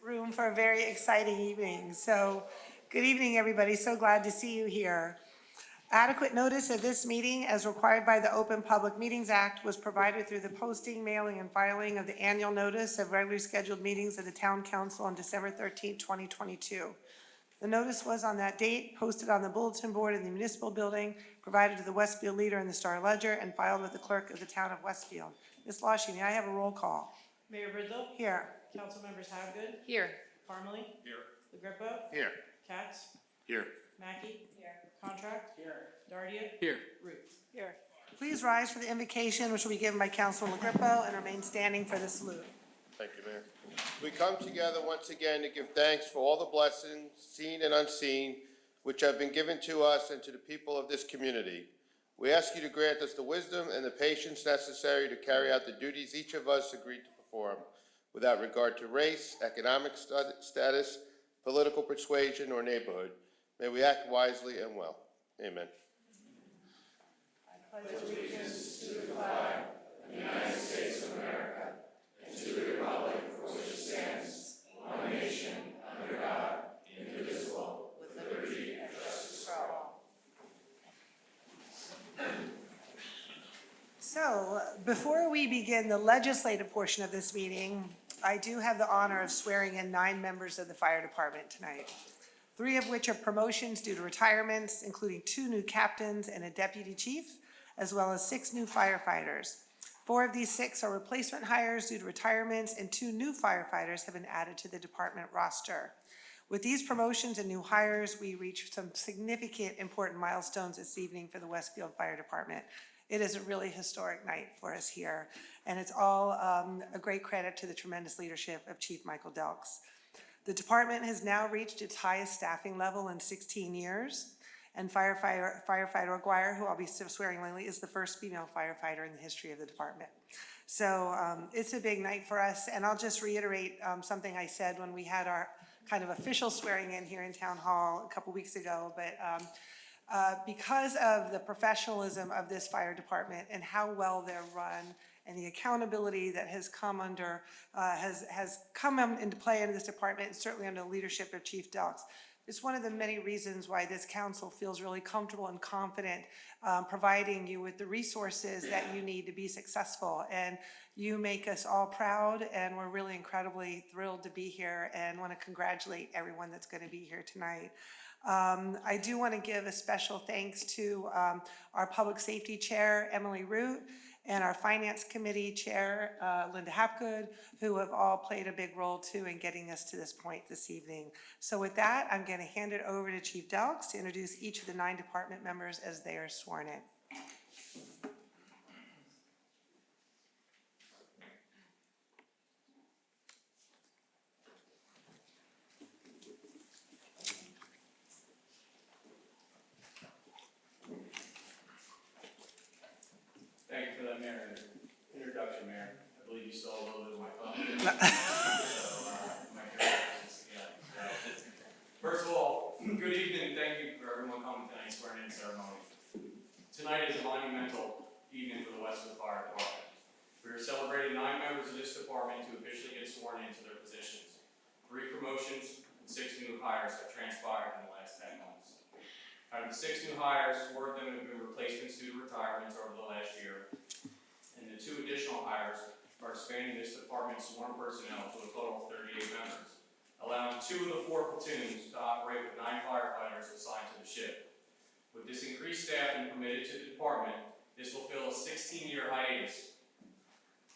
room for a very exciting evening. So, good evening, everybody. So glad to see you here. Adequate notice of this meeting, as required by the Open Public Meetings Act, was provided through the posting, mailing, and filing of the annual notice of regularly scheduled meetings of the Town Council on December 13, 2022. The notice was on that date, posted on the bulletin board in the municipal building, provided to the Westfield Leader in the Star Ledger, and filed with the clerk of the town of Westfield. Ms. Lashy, may I have a roll call? Mayor Brindle? Here. Council members Havegood? Here. Parmalee? Here. LaGrippo? Here. Katz? Here. Mackey? Here. Contract? Here. Dardia? Here. Root? Here. Please rise for the invocation, which will be given by Councilman LaGrippo, and remain standing for the salute. Thank you, Mayor. We come together once again to give thanks for all the blessings, seen and unseen, which have been given to us and to the people of this community. We ask you to grant us the wisdom and the patience necessary to carry out the duties each of us agreed to perform, without regard to race, economic status, political persuasion, or neighborhood. May we act wisely and well. Amen. I pledge allegiance to the flag of the United States of America and to the republic for which it stands, one nation, under God, indivisible, with liberty and justice for all. So, before we begin the legislative portion of this meeting, I do have the honor of swearing in 9 members of the fire department tonight. 3 of which are promotions due to retirements, including 2 new captains and a deputy chief, as well as 6 new firefighters. 4 of these 6 are replacement hires due to retirements, and 2 new firefighters have been added to the department roster. With these promotions and new hires, we reach some significant important milestones this evening for the Westfield Fire Department. It is a really historic night for us here, and it's all a great credit to the tremendous leadership of Chief Michael Delks. The department has now reached its highest staffing level in 16 years, and firefighter Aguirre, who I'll be swearing lately, is the first female firefighter in the history of the department. So it's a big night for us, and I'll just reiterate something I said when we had our kind of official swearing in here in Town Hall a couple weeks ago, but because of the professionalism of this fire department and how well they're run, and the accountability that has come under, has come into play in this department, and certainly under the leadership of Chief Delks. It's one of the many reasons why this council feels really comfortable and confident providing you with the resources that you need to be successful. And you make us all proud, and we're really incredibly thrilled to be here, and want to congratulate everyone that's going to be here tonight. I do want to give a special thanks to our Public Safety Chair, Emily Root, and our Finance Committee Chair, Linda Hapgood, who have all played a big role too in getting us to this point this evening. So with that, I'm going to hand it over to Chief Delks to introduce each of the 9 department members as they are sworn in. Thank you for that, Mayor. Introduction, Mayor. I believe you saw a little bit of my phone. First of all, good evening. Thank you for everyone coming to tonight's swearing-in ceremony. Tonight is a monumental evening for the Westfield Fire Department. We are celebrating 9 members of this department to officially get sworn into their positions. 3 promotions and 6 new hires have transpired in the last 10 months. Out of the 6 new hires, 4 of them have been replacements due to retirements over the last year, and the 2 additional hires are expanding this department's sworn personnel to a total of 38 members, allowing 2 of the 4 platoons to operate with 9 firefighters assigned to the ship. With this increased staffing permitted to the department, this will fill a 16-year hiatus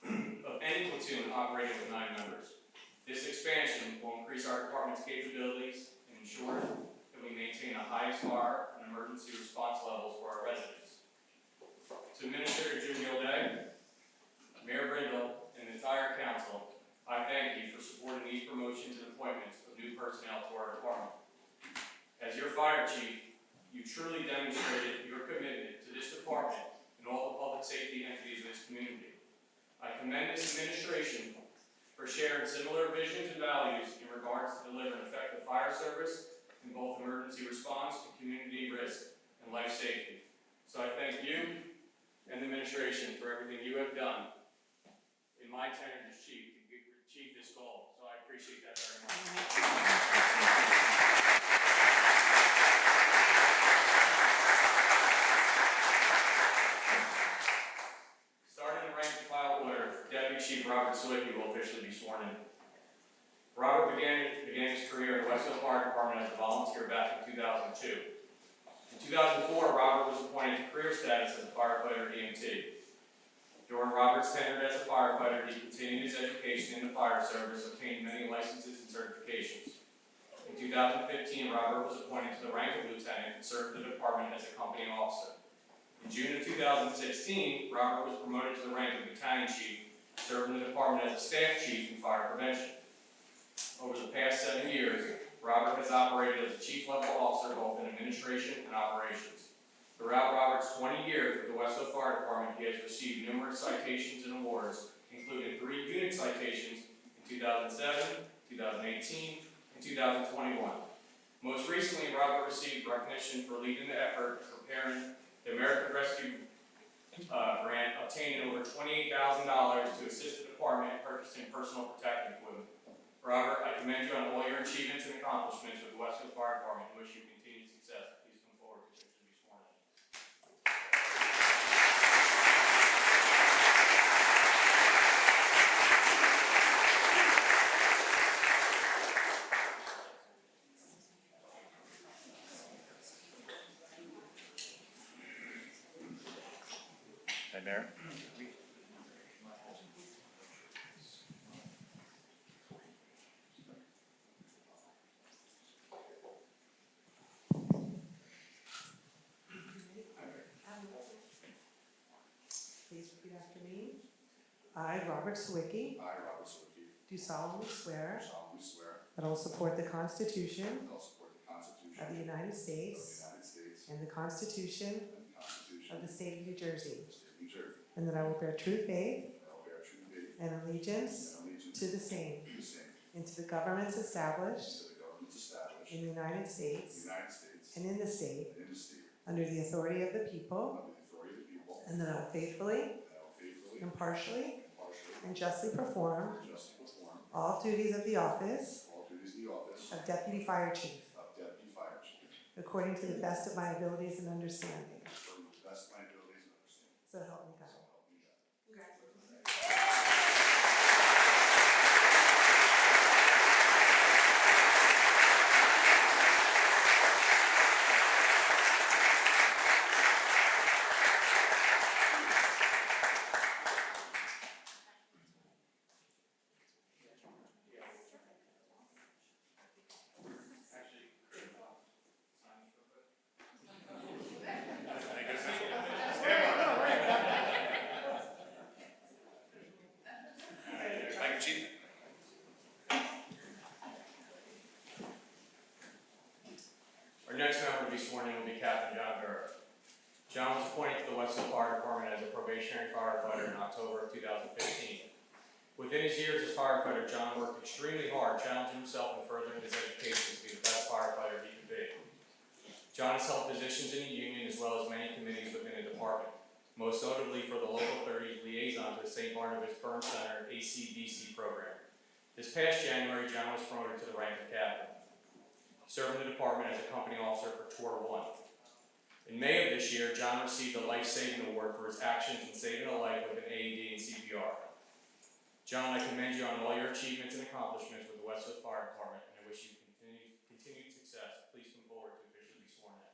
of any platoon operating with 9 members. This expansion will increase our department's capabilities and ensure that we maintain the highest bar and emergency response levels for our residents. To Administrator Jim Gilday, Mayor Brindle, and the entire council, I thank you for supporting these promotions and appointments of new personnel to our department. As your fire chief, you truly demonstrated your commitment to this department and all the public safety entities of this community. I commend this administration for sharing similar visions and values in regards to delivering effective fire service in both emergency response and community risk and life safety. So I thank you and the administration for everything you have done in my tenure as chief to achieve this goal. So I appreciate that very much. Starting in rank and file order, Deputy Chief Robert Sawicki will officially be sworn in. Robert began his career in the Westfield Fire Department as a volunteer back in 2002. In 2004, Robert was appointed to career status as a firefighter EMT. During Robert's tenure as a firefighter, he continued his education in the fire service, obtained many licenses and certifications. In 2015, Robert was appointed to the rank of lieutenant and served the department as a company officer. In June of 2016, Robert was promoted to the rank of battalion chief, serving the department as a staff chief in fire prevention. Over the past 7 years, Robert has operated as a chief level officer both in administration and operations. Throughout Robert's 20 years with the Westfield Fire Department, he has received numerous citations and awards, including 3 unit citations in 2007, 2018, and 2021. Most recently, Robert received recognition for leading the effort of preparing the American Rescue Grant, obtaining over $28,000 to assist the department in purchasing personal protective equipment. Robert, I commend you on all your achievements and accomplishments with the Westfield Fire Department and wish you continued success. Please come forward to be sworn in. Hi, Mayor. Please repeat after me. I, Robert Sawicki, I, Robert Sawicki, do solemnly swear solemnly swear that I will support the Constitution that I will support the Constitution of the United of the States United States and the Constitution and the Constitution of the State of New Jersey, of the State of New Jersey, and that I will bear true faith and I will bear true faith and allegiance and allegiance to the same, to the same, and to the governments established to the governments established in the United in the States United States and in the state, and in the state, under the authority of the people, under the authority of the people, and that I will faithfully, and I will faithfully, impartially, impartially, and justly perform and justly perform all duties of the office all duties of the office of Deputy Fire Chief, of Deputy Fire Chief, according to the best of my abilities and understanding. according to the best of my abilities and understanding. So help me God. So help me God. Thank you, Chief. Our next member to be sworn in will be Captain John Gurr. John was appointed to the Westfield Fire Department as a probationary firefighter in October of 2015. Within his years as firefighter, John worked extremely hard, challenging himself and furthering his education to be the best firefighter he could be. John has held positions in the union as well as many committees within the department, most notably for the Local 30 liaison to the St. Barnabas Burn Center ACDC program. This past January, John was promoted to the rank of captain, serving the department as a company officer for Tour 1. In May of this year, John received a life-saving award for his actions in saving a life with an AED and CPR. John, I commend you on all your achievements and accomplishments with the Westfield Fire Department, and I wish you continued success. Please come forward to officially be sworn in.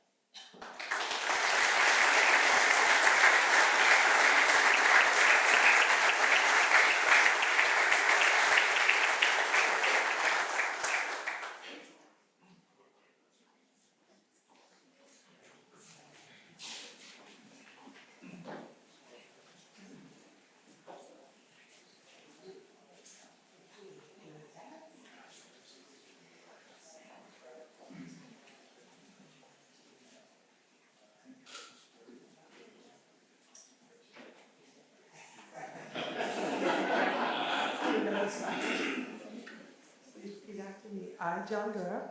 Please repeat after me. I, John Gurr,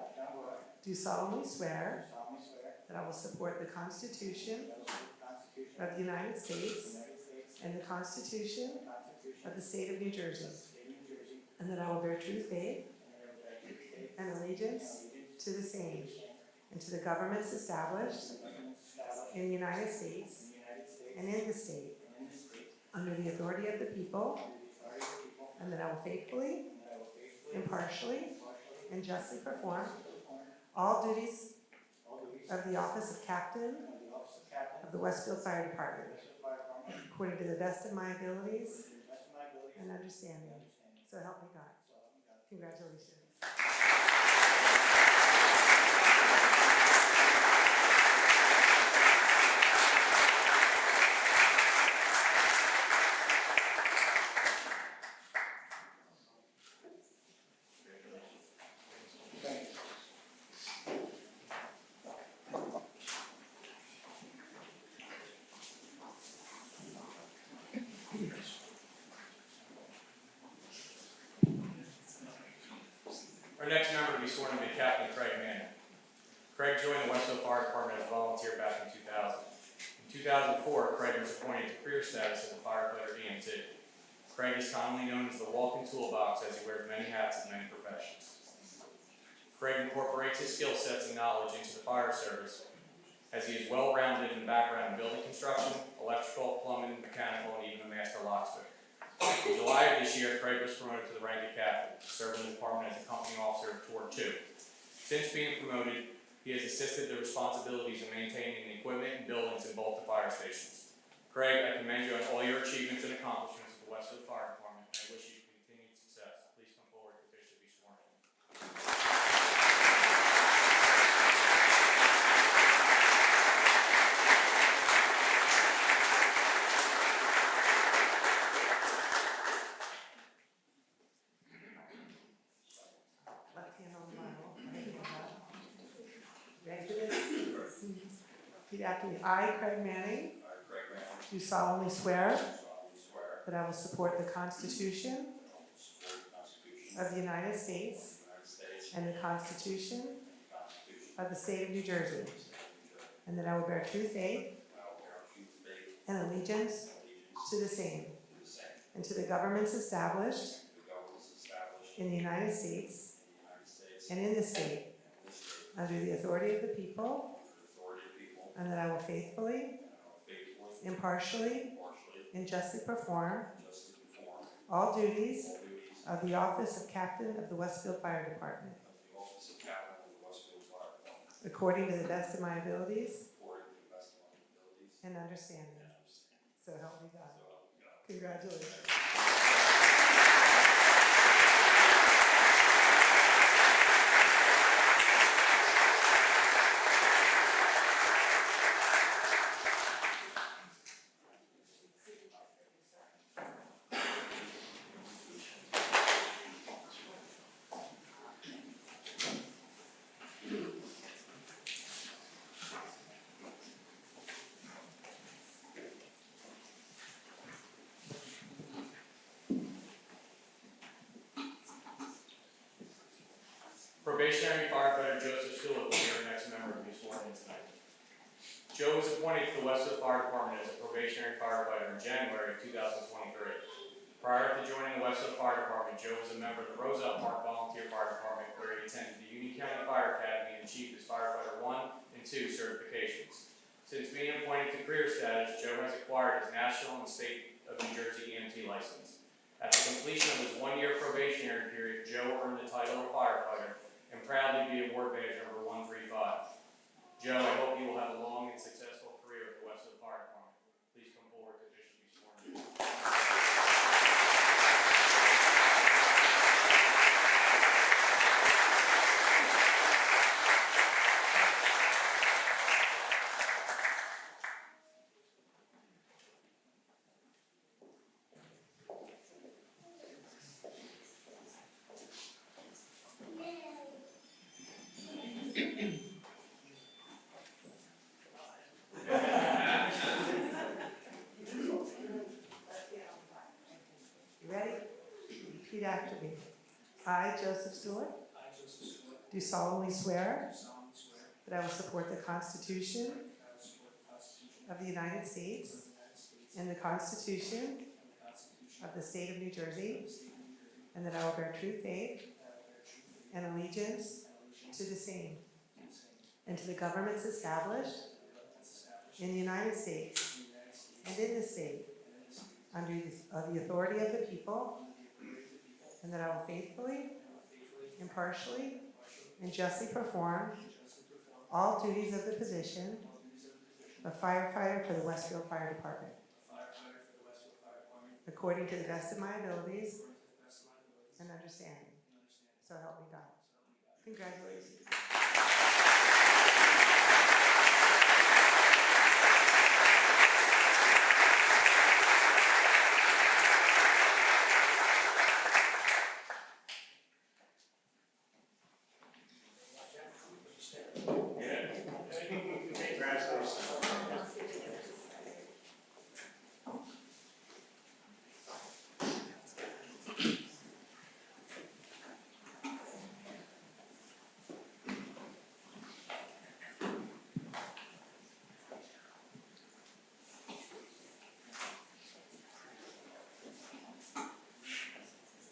do solemnly swear that I will support the Constitution of the United States and the Constitution of the State of New Jersey, and that I will bear true faith and allegiance to the same and to the governments established in the United States and in the state under the authority of the people, and that I will faithfully, impartially, and justly perform all duties of the office of Captain of the Westfield Fire Department, according to the best of my abilities and understanding. So help me God. Congratulations. Our next member to be sworn in will be Captain Craig Manning. Craig joined the Westfield Fire Department as a volunteer back in 2000. In 2004, Craig was appointed to career status as a firefighter EMT. Craig is commonly known as the walking toolbox as he wears many hats in many professions. Craig incorporates his skill sets and knowledge into the fire service as he is well-rounded in background in building construction, electrical, plumbing, mechanical, and even a master locksmith. In July of this year, Craig was promoted to the rank of captain, serving the department as a company officer of Tour 2. Since being promoted, he has assisted the responsibilities of maintaining the equipment and buildings in both the fire stations. Craig, I commend you on all your achievements and accomplishments of the Westfield Fire Department, and I wish you continued success. Please come forward to officially be sworn in. Left hand on the Bible, right hand up. Ready for this? Repeat after me. I, Craig Manning, I, Craig Manning, do solemnly swear solemnly swear that I will support the Constitution that I will support the Constitution of the United States of the United States and the Constitution and the Constitution of the State of New Jersey, of the State of New Jersey, and that I will bear true faith and I will bear true faith and allegiance and allegiance to the same to the same, and to the governments established and to the governments established in the United States in the United States and in the state and in this state, under the authority of the people, under the authority of the people, and that I will faithfully, and I will faithfully, impartially, impartially, and justly perform and justly perform all duties all duties of the office of Captain of the Westfield Fire Department, of the office of Captain of the Westfield Fire Department, according to the best of my abilities according to the best of my abilities and understanding. and understanding. So help me God. So help me God. Congratulations. Probationary firefighter Joseph Stewart will be our next member to be sworn in tonight. Joe was appointed to the Westfield Fire Department as a probationary firefighter in January of 2023. Prior to joining the Westfield Fire Department, Joe was a member of the Roselle Park Volunteer Fire Department, where he attended the Union County Fire Academy and achieved his firefighter 1 and 2 certifications. Since being appointed to career status, Joe has acquired his national and state of New Jersey EMT license. At the completion of his 1-year probationary period, Joe earned the title of firefighter and proudly be award badge number 135. Joe, I hope you will have a long and successful career at the Westfield Fire Department. Please come forward to officially be sworn in. You ready? Repeat after me. I, Joseph Stewart, I, Joseph Stewart, do solemnly swear do solemnly swear that I will support the Constitution that I will support the Constitution of the United of States the United States and the Constitution and the Constitution of the State of New Jersey, of the State of New Jersey, and that I will bear true faith and that I will bear true faith and allegiance and allegiance to the same, to the same, and to the governments established and the governments established in the United States in the United States and in this state, and in this state, under the authority of the people, under the authority of the people, and that I will faithfully, and will faithfully, impartially, impartially, and justly perform and justly perform all duties of the position all duties of the position of firefighter for the Westfield Fire Department, of firefighter for the Westfield Fire Department according to the best of my abilities according to the best of my abilities and understanding. and understanding. So help me God. So help me God. Congratulations.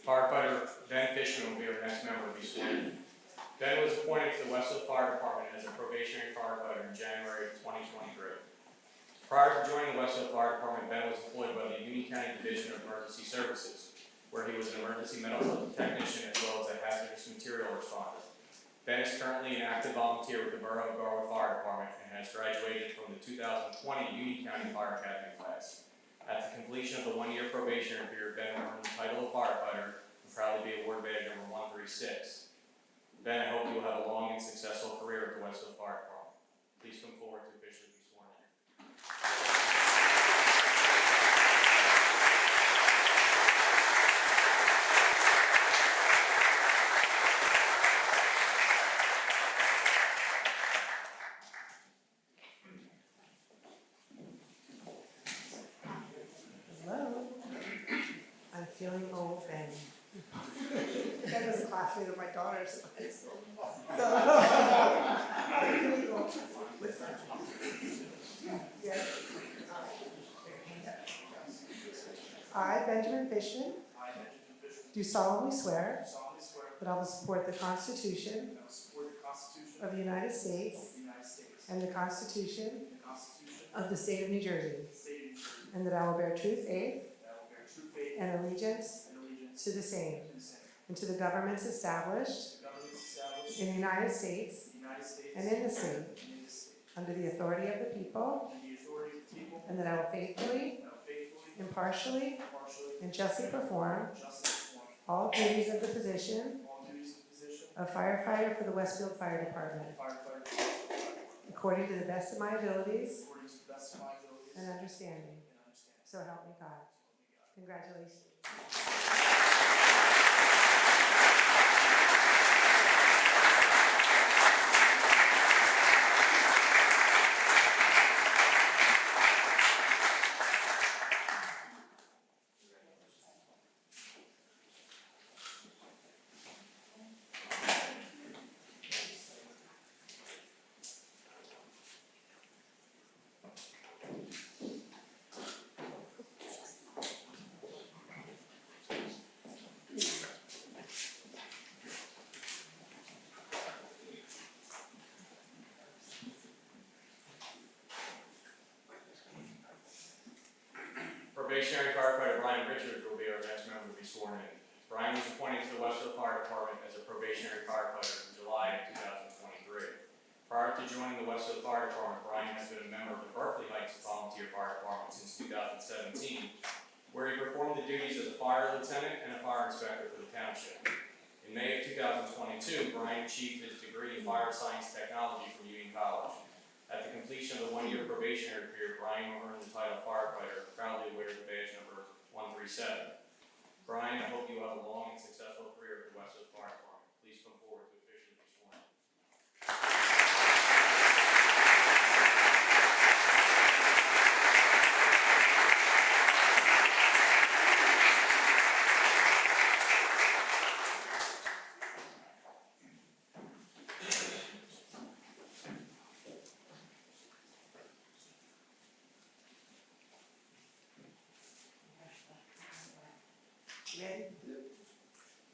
Firefighter Ben Fishman will be our next member to be sworn in. Ben was appointed to the Westfield Fire Department as a probationary firefighter in January of 2023. Prior to joining the Westfield Fire Department, Ben was employed by the Union County Division of Emergency Services, where he was an emergency medical technician as well as a hazardous material responder. Ben is currently an active volunteer with the Borough of Garwood Fire Department and has graduated from the 2020 Union County Fire Academy class. At the completion of the one-year probationary period, Ben will earn the title of firefighter and proudly be awarded badge number 136. Ben, I hope you will have a long and successful career at the Westfield Fire Department. Please come forward to officially be sworn in. Hello. I'm feeling old, Ben. Ben was a classmate of my daughter's in high school. So, I'm feeling old. What's that? Yes. I, Benjamin Fishman, I, Benjamin Fisher, do solemnly swear do solemnly swear that I will support the Constitution that I will support the Constitution of the United States of the United States and the Constitution and the Constitution of the State of New Jersey, of the State of New Jersey, and that I will bear true faith that I will bear true faith and allegiance and allegiance to the same, to the same, and to the governments established the governments established in the United States in the United States and in the state, and in this state, under the authority of the people, and the authority of the people, and that I will faithfully, and I will faithfully, impartially, impartially, and justly perform and justly perform all duties of the position all duties of the position of firefighter for the Westfield Fire Department, of firefighter for the Westfield Fire Department, according to the best of my abilities according to the best of my abilities and understanding. and understanding. So help me God. Congratulations. Probationary firefighter Brian Richards will be our next member to be sworn in. Brian was appointed to the Westfield Fire Department as a probationary firefighter in July of 2023. Prior to joining the Westfield Fire Department, Brian has been a member of the Berkeley Heights Volunteer Fire Department since 2017, where he performed the duties as a fire lieutenant and a fire inspector for the township. In May of 2022, Brian achieved his degree in fire science technology from Union College. At the completion of the one-year probationary period, Brian will earn the title firefighter, proudly wears the badge number 137. Brian, I hope you have a long and successful career at the Westfield Fire Department. Please come forward to officially be sworn in. Ready?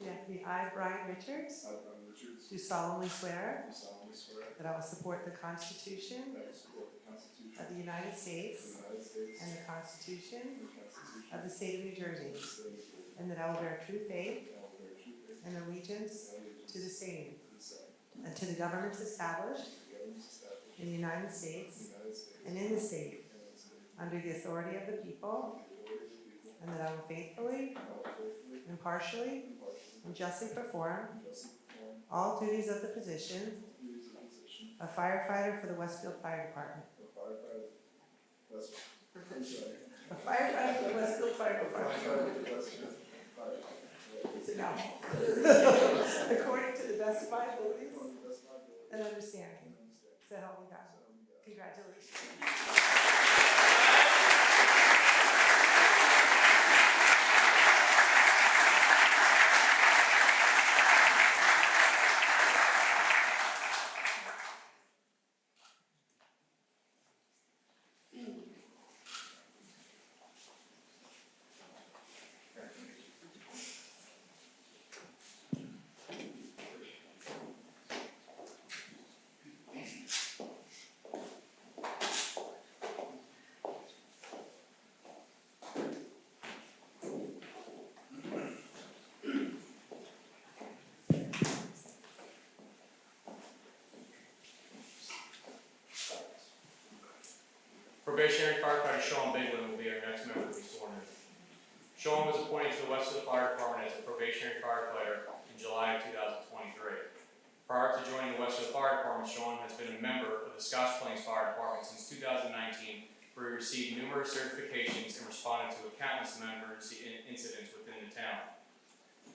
Yeah. I, Brian Richards, I, Brian Richards, do solemnly swear do solemnly swear that I will support the Constitution that I will support the Constitution of the United of States the United States and the Constitution and the Constitution of the State of New Jersey, of the State of New Jersey, and that I will bear true faith and I will bear true faith and allegiance and allegiance to the same to the same, and to the governments established to the governments established in the United in States the United States and in the state and in the state, under the authority of the people, under the authority of the people, and that I will faithfully, and I will faithfully, impartially, impartially, and justly perform and justly perform all duties of the position the duties of the position of firefighter for the Westfield Fire Department. of firefighter. I'm sorry. A firefighter for the Westfield Fire Department. Firefighter for Westfield Fire Department. It's a no. According to the best of my abilities According to the best of my ability and understanding. and understanding. So help me God. So help me God. Congratulations. Probationary firefighter Sean Biglin will be our next member to be sworn in. Sean was appointed to the Westfield Fire Department as a probationary firefighter in July of 2023. Prior to joining the Westfield Fire Department, Sean has been a member of the Scotch Plains Fire Department since 2019, where he received numerous certifications and responded to countless emergency incidents within the town.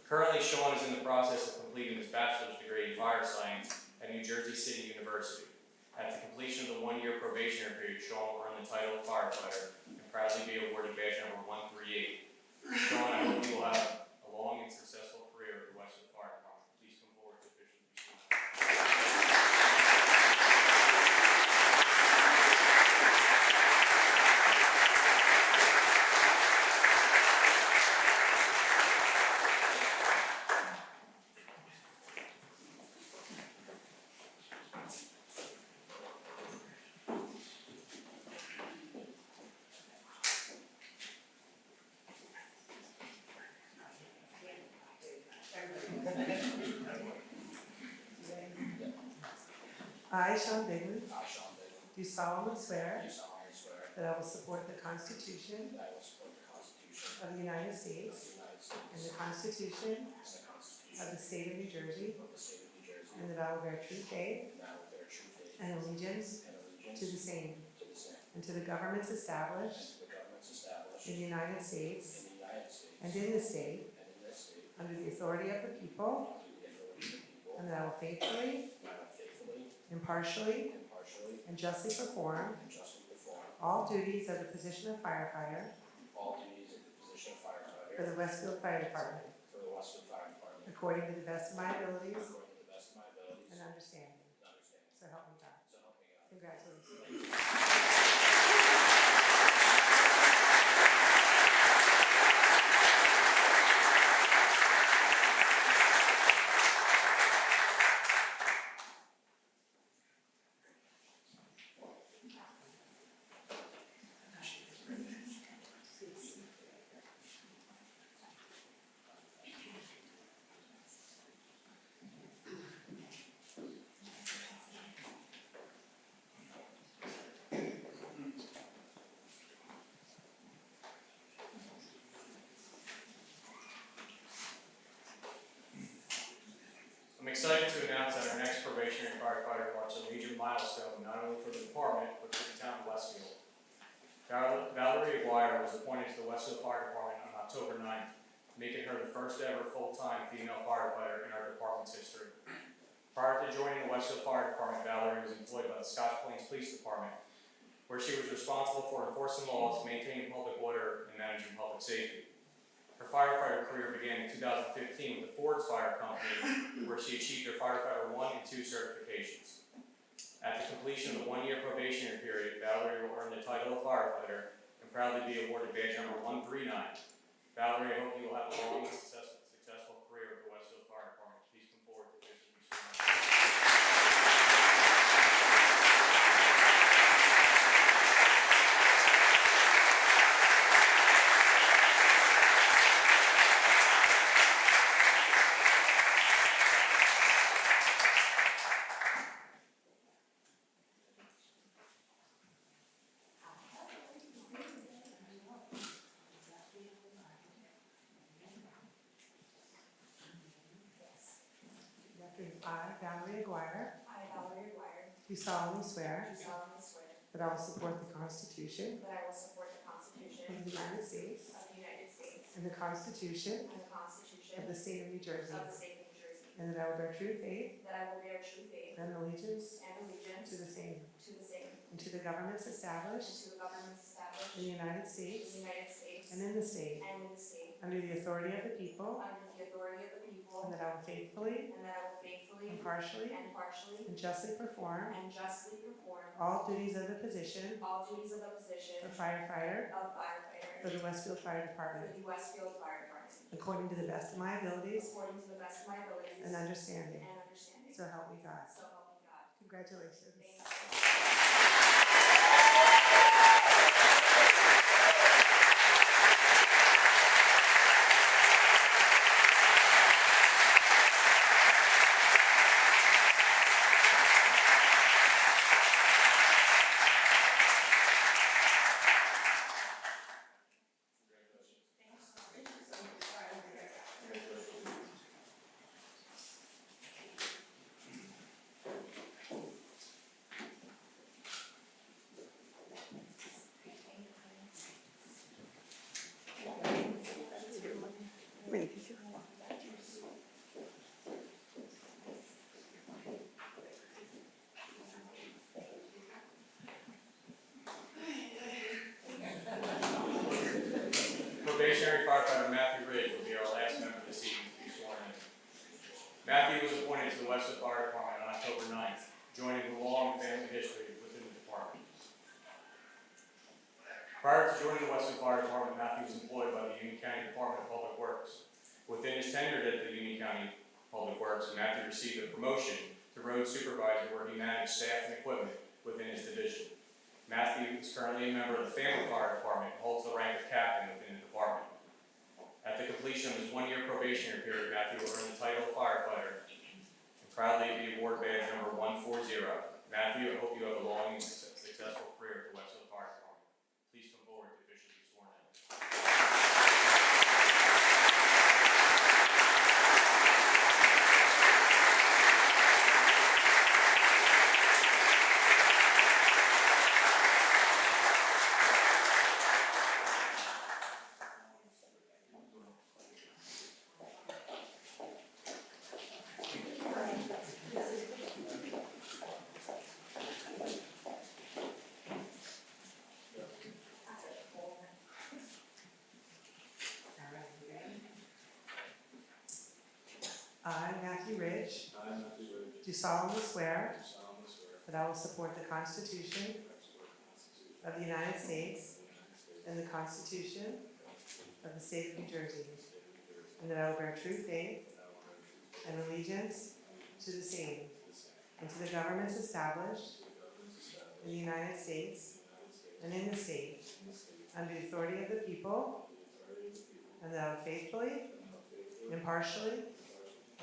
Currently, Sean is in the process of completing his bachelor's degree in fire science at New Jersey City University. At the completion of the one-year probationary period, Sean will earn the title of firefighter and proudly be awarded badge number 138. Sean, I hope you will have a long and successful career at the Westfield Fire Department. Please come forward to officially be sworn. I, Sean Biglin, I, Sean Biglin, do solemnly swear do solemnly swear that I will support the Constitution that I will support the Constitution of the United of States the United States and the Constitution and the Constitution of the State of New Jersey, of the State of New Jersey, and that I will bear true faith and that I will bear true faith and allegiance and allegiance to the same to the same, and to the governments and established to the governments established in the United States in the United States and in the state and in this state, under the authority of the people, under the authority of the people, and that I will faithfully, and I will faithfully, impartially, impartially, and justly perform and justly perform all duties of the position of firefighter all duties of the position of for firefighter the Westfield Fire Department, for the Westfield Fire Department, according to the best of my abilities according to the best of my abilities and and understanding. understanding. So help me God. So help me God. Congratulations. I'm excited to announce that our next probationary firefighter marks a major milestone, not only for the department, but for the town of Westfield. Valerie Aguirre was appointed to the Westfield Fire Department on October 9th, making her the first ever full-time female firefighter in our department's history. Prior to joining the Westfield Fire Department, Valerie was employed by the Scotch Plains Police Department, where she was responsible for enforcing laws, maintaining public order, and managing public safety. Her firefighter career began in 2015 with the Ford's Fire Company, where she achieved her firefighter 1 and 2 certifications. At the completion of the one-year probationary period, Valerie will earn the title of firefighter and proudly be awarded badge number 139. Valerie, I hope you will have a long and successful career at the Westfield Fire after me. I, Valerie Aguirre, I, Valerie Aguirre, do solemnly swear do solemnly swear that I will support the Constitution that I will support the Constitution of the United States of the United States and the Constitution and the Constitution of the State of New Jersey, of the State of New Jersey, and that I will bear true faith that I will bear true faith and allegiance and allegiance to the same and and to the governments established to the governments established in the United in States the United States and in the state and in the state, under the authority of the people, under the authority of the and people, that I will faithfully, and that I will faithfully, impartially, impartially, and justly perform and justly perform all duties of the position all duties of the position of firefighter of firefighter for the Westfield Fire for Department, the Westfield Fire Department, according to the best of my abilities according to the best of my abilities and understanding. and understanding. So help me God. So help me God. Congratulations. Thank you. Probationary firefighter Matthew Ridge will be our last member this evening to be sworn in. Matthew was appointed to the Westfield Fire Department on October 9th, joining the long family history within the department. Prior to joining the Westfield Fire Department, Matthew was employed by the Union County Department of Public Works. Within his tenure at the Union County Public Works, Matthew received a promotion to road supervisor where he managed staff and equipment within his division. Matthew is currently a member of the Family Fire Department and holds the rank of captain within the department. At the completion of his one-year probationary period, Matthew will earn the title of firefighter and proudly be awarded badge number 140. Matthew, I hope you have a long and successful career at the Westfield Fire Department. Please come forward to officially be sworn in. I, Matthew Ridge, I, Matthew Ridge, do solemnly swear do solemnly swear that I will support the Constitution that I will support the Constitution of the United States of the United States and the Constitution of the State of New Jersey, and the State of New Jersey, and that I will bear true faith and that I will bear true faith and allegiance to the same to the same, and to the governments established to the governments established in the United States in the United States and in the state and the state, under the authority of the people, under the authority of the people, and that I will faithfully, and I will faithfully, impartially, impartially,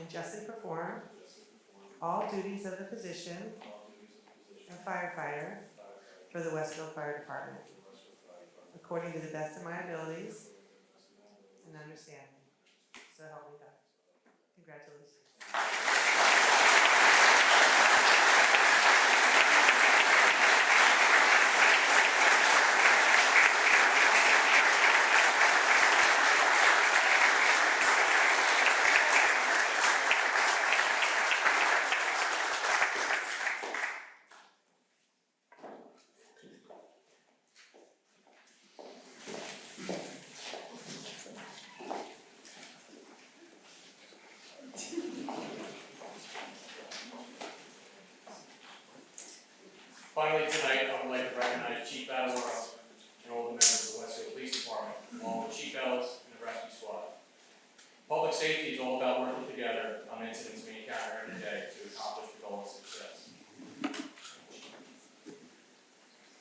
and justly perform and justly perform all duties of the position all duties of the position of of firefighter firefighter for the Westfield Fire Department, for the Westfield Fire Department, according to the best of my abilities according to the best of my ability and understanding. So help me God. Congratulations. Finally, tonight, I would like to recognize Chief Adelaar and all the members of the Westfield Police Department, along with Chief Ellis and the rescue squad. Public safety is all about working together on incidents we encounter every day to accomplish the goal of success.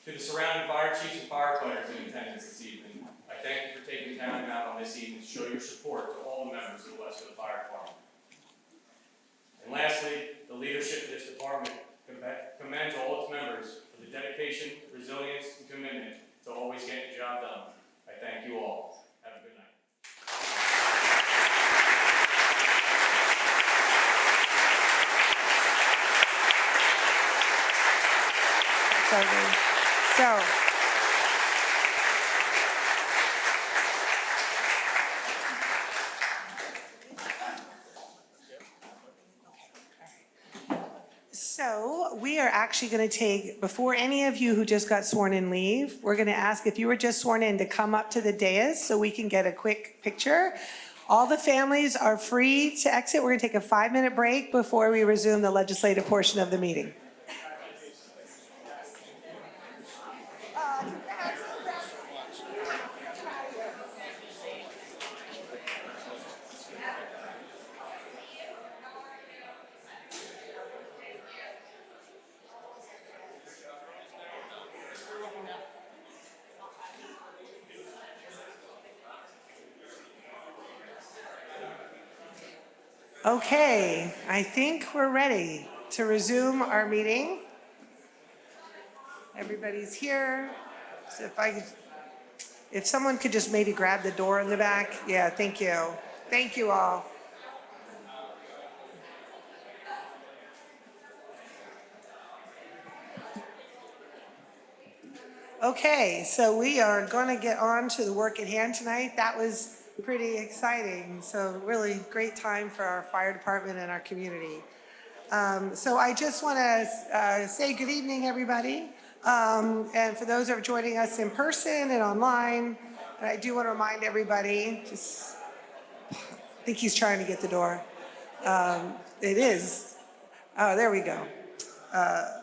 To the surrounding fire chiefs and firefighters in attendance this evening, I thank you for taking time out on this evening to show your support to all the members of the Westfield Fire Department. And lastly, the leadership of this department commends all its members for the dedication, resilience, and commitment to always getting the job done. I thank you all. Have a good night. started. So, we are actually going to take, before any of you who just got sworn in leave, we're going to ask if you were just sworn in to come up to the dais so we can get a quick picture. All the families are free to exit. We're going to take a 5-minute break before we resume the legislative portion of the meeting. Okay, I think we're ready to resume our meeting. Everybody's here. So if someone could just maybe grab the door in the back. Yeah, thank you. Thank you all. Okay, so we are going to get on to the work at hand tonight. That was pretty exciting. So really great time for our fire department and our community. So I just want to say good evening, everybody. And for those who are joining us in person and online, and I do want to remind everybody, I think he's trying to get the door. It is. Oh, there we go.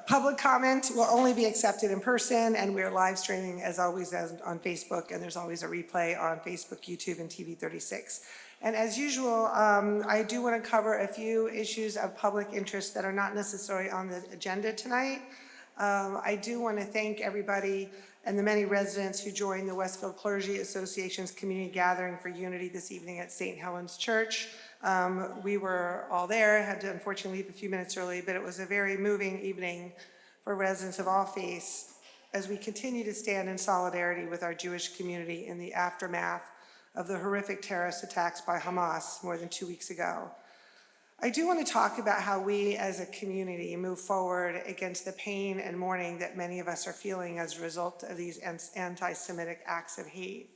Public comment will only be accepted in person, and we're live streaming as always on Facebook, and there's always a replay on Facebook, YouTube, and TV 36. And as usual, I do want to cover a few issues of public interest that are not necessarily on the agenda tonight. I do want to thank everybody and the many residents who joined the Westfield Clergy Association's community gathering for unity this evening at St. Helens Church. We were all there, had to unfortunately leave a few minutes early, but it was a very moving evening for residents of all faiths as we continue to stand in solidarity with our Jewish community in the aftermath of the horrific terrorist attacks by Hamas more than 2 weeks ago. I do want to talk about how we as a community move forward against the pain and mourning that many of us are feeling as a result of these anti-Semitic acts of hate.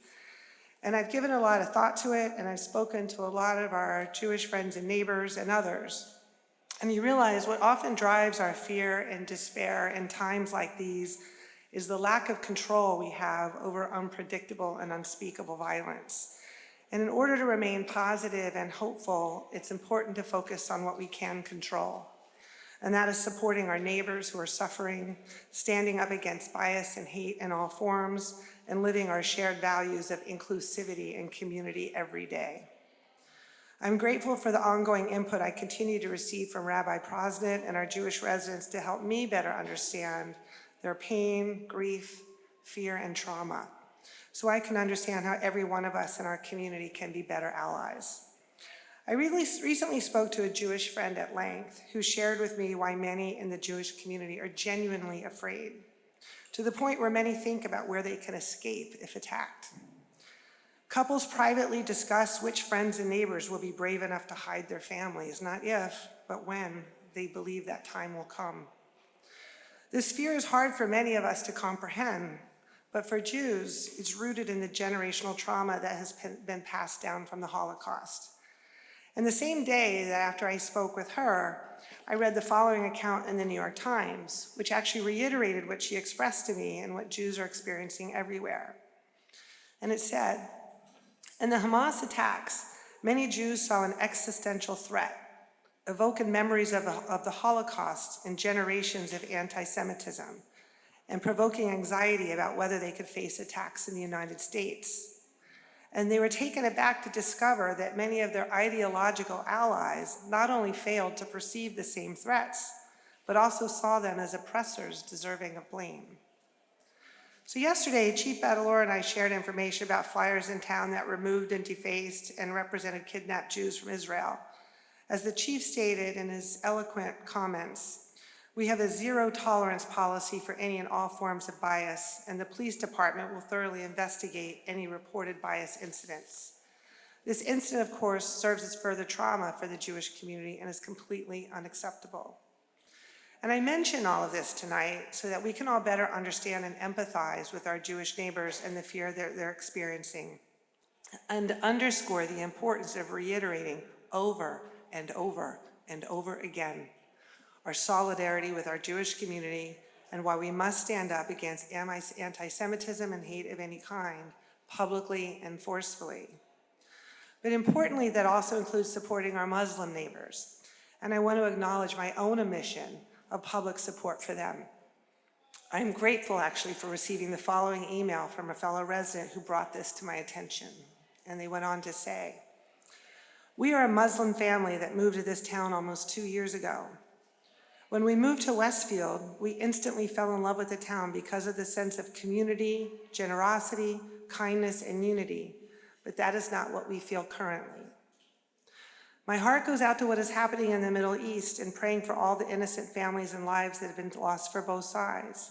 And I've given a lot of thought to it, and I've spoken to a lot of our Jewish friends and neighbors and others. And you realize what often drives our fear and despair in times like these is the lack of control we have over unpredictable and unspeakable violence. And in order to remain positive and hopeful, it's important to focus on what we can control. And that is supporting our neighbors who are suffering, standing up against bias and hate in all forms, and living our shared values of inclusivity and community every day. I'm grateful for the ongoing input I continue to receive from Rabbi Prosnit and our Jewish residents to help me better understand their pain, grief, fear, and trauma, so I can understand how every one of us in our community can be better allies. I recently spoke to a Jewish friend at length who shared with me why many in the Jewish community are genuinely afraid, to the point where many think about where they can escape if attacked. Couples privately discuss which friends and neighbors will be brave enough to hide their families, not if, but when they believe that time will come. This fear is hard for many of us to comprehend, but for Jews, it's rooted in the generational trauma that has been passed down from the Holocaust. And the same day that after I spoke with her, I read the following account in the New York Times, which actually reiterated what she expressed to me and what Jews are experiencing everywhere. And it said, in the Hamas attacks, many Jews saw an existential threat, evoking memories of the Holocaust and generations of anti-Semitism, and provoking anxiety about whether they could face attacks in the United States. And they were taken aback to discover that many of their ideological allies not only failed to perceive the same threats, but also saw them as oppressors deserving of blame. So yesterday, Chief Badalore and I shared information about flyers in town that removed and defaced and represented kidnapped Jews from Israel. As the chief stated in his eloquent comments, we have a zero-tolerance policy for any and all forms of bias, and the police department will thoroughly investigate any reported bias incidents. This incident, of course, serves as further trauma for the Jewish community and is completely unacceptable. And I mention all of this tonight so that we can all better understand and empathize with our Jewish neighbors and the fear that they're experiencing, and underscore the importance of reiterating over and over and over again our solidarity with our Jewish community and why we must stand up against anti-Semitism and hate of any kind, publicly and forcefully. But importantly, that also includes supporting our Muslim neighbors. And I want to acknowledge my own omission of public support for them. I'm grateful, actually, for receiving the following email from a fellow resident who brought this to my attention. And they went on to say, "We are a Muslim family that moved to this town almost 2 years ago. When we moved to Westfield, we instantly fell in love with the town because of the sense of community, generosity, kindness, and unity. But that is not what we feel currently. My heart goes out to what is happening in the Middle East and praying for all the innocent families and lives that have been lost for both sides.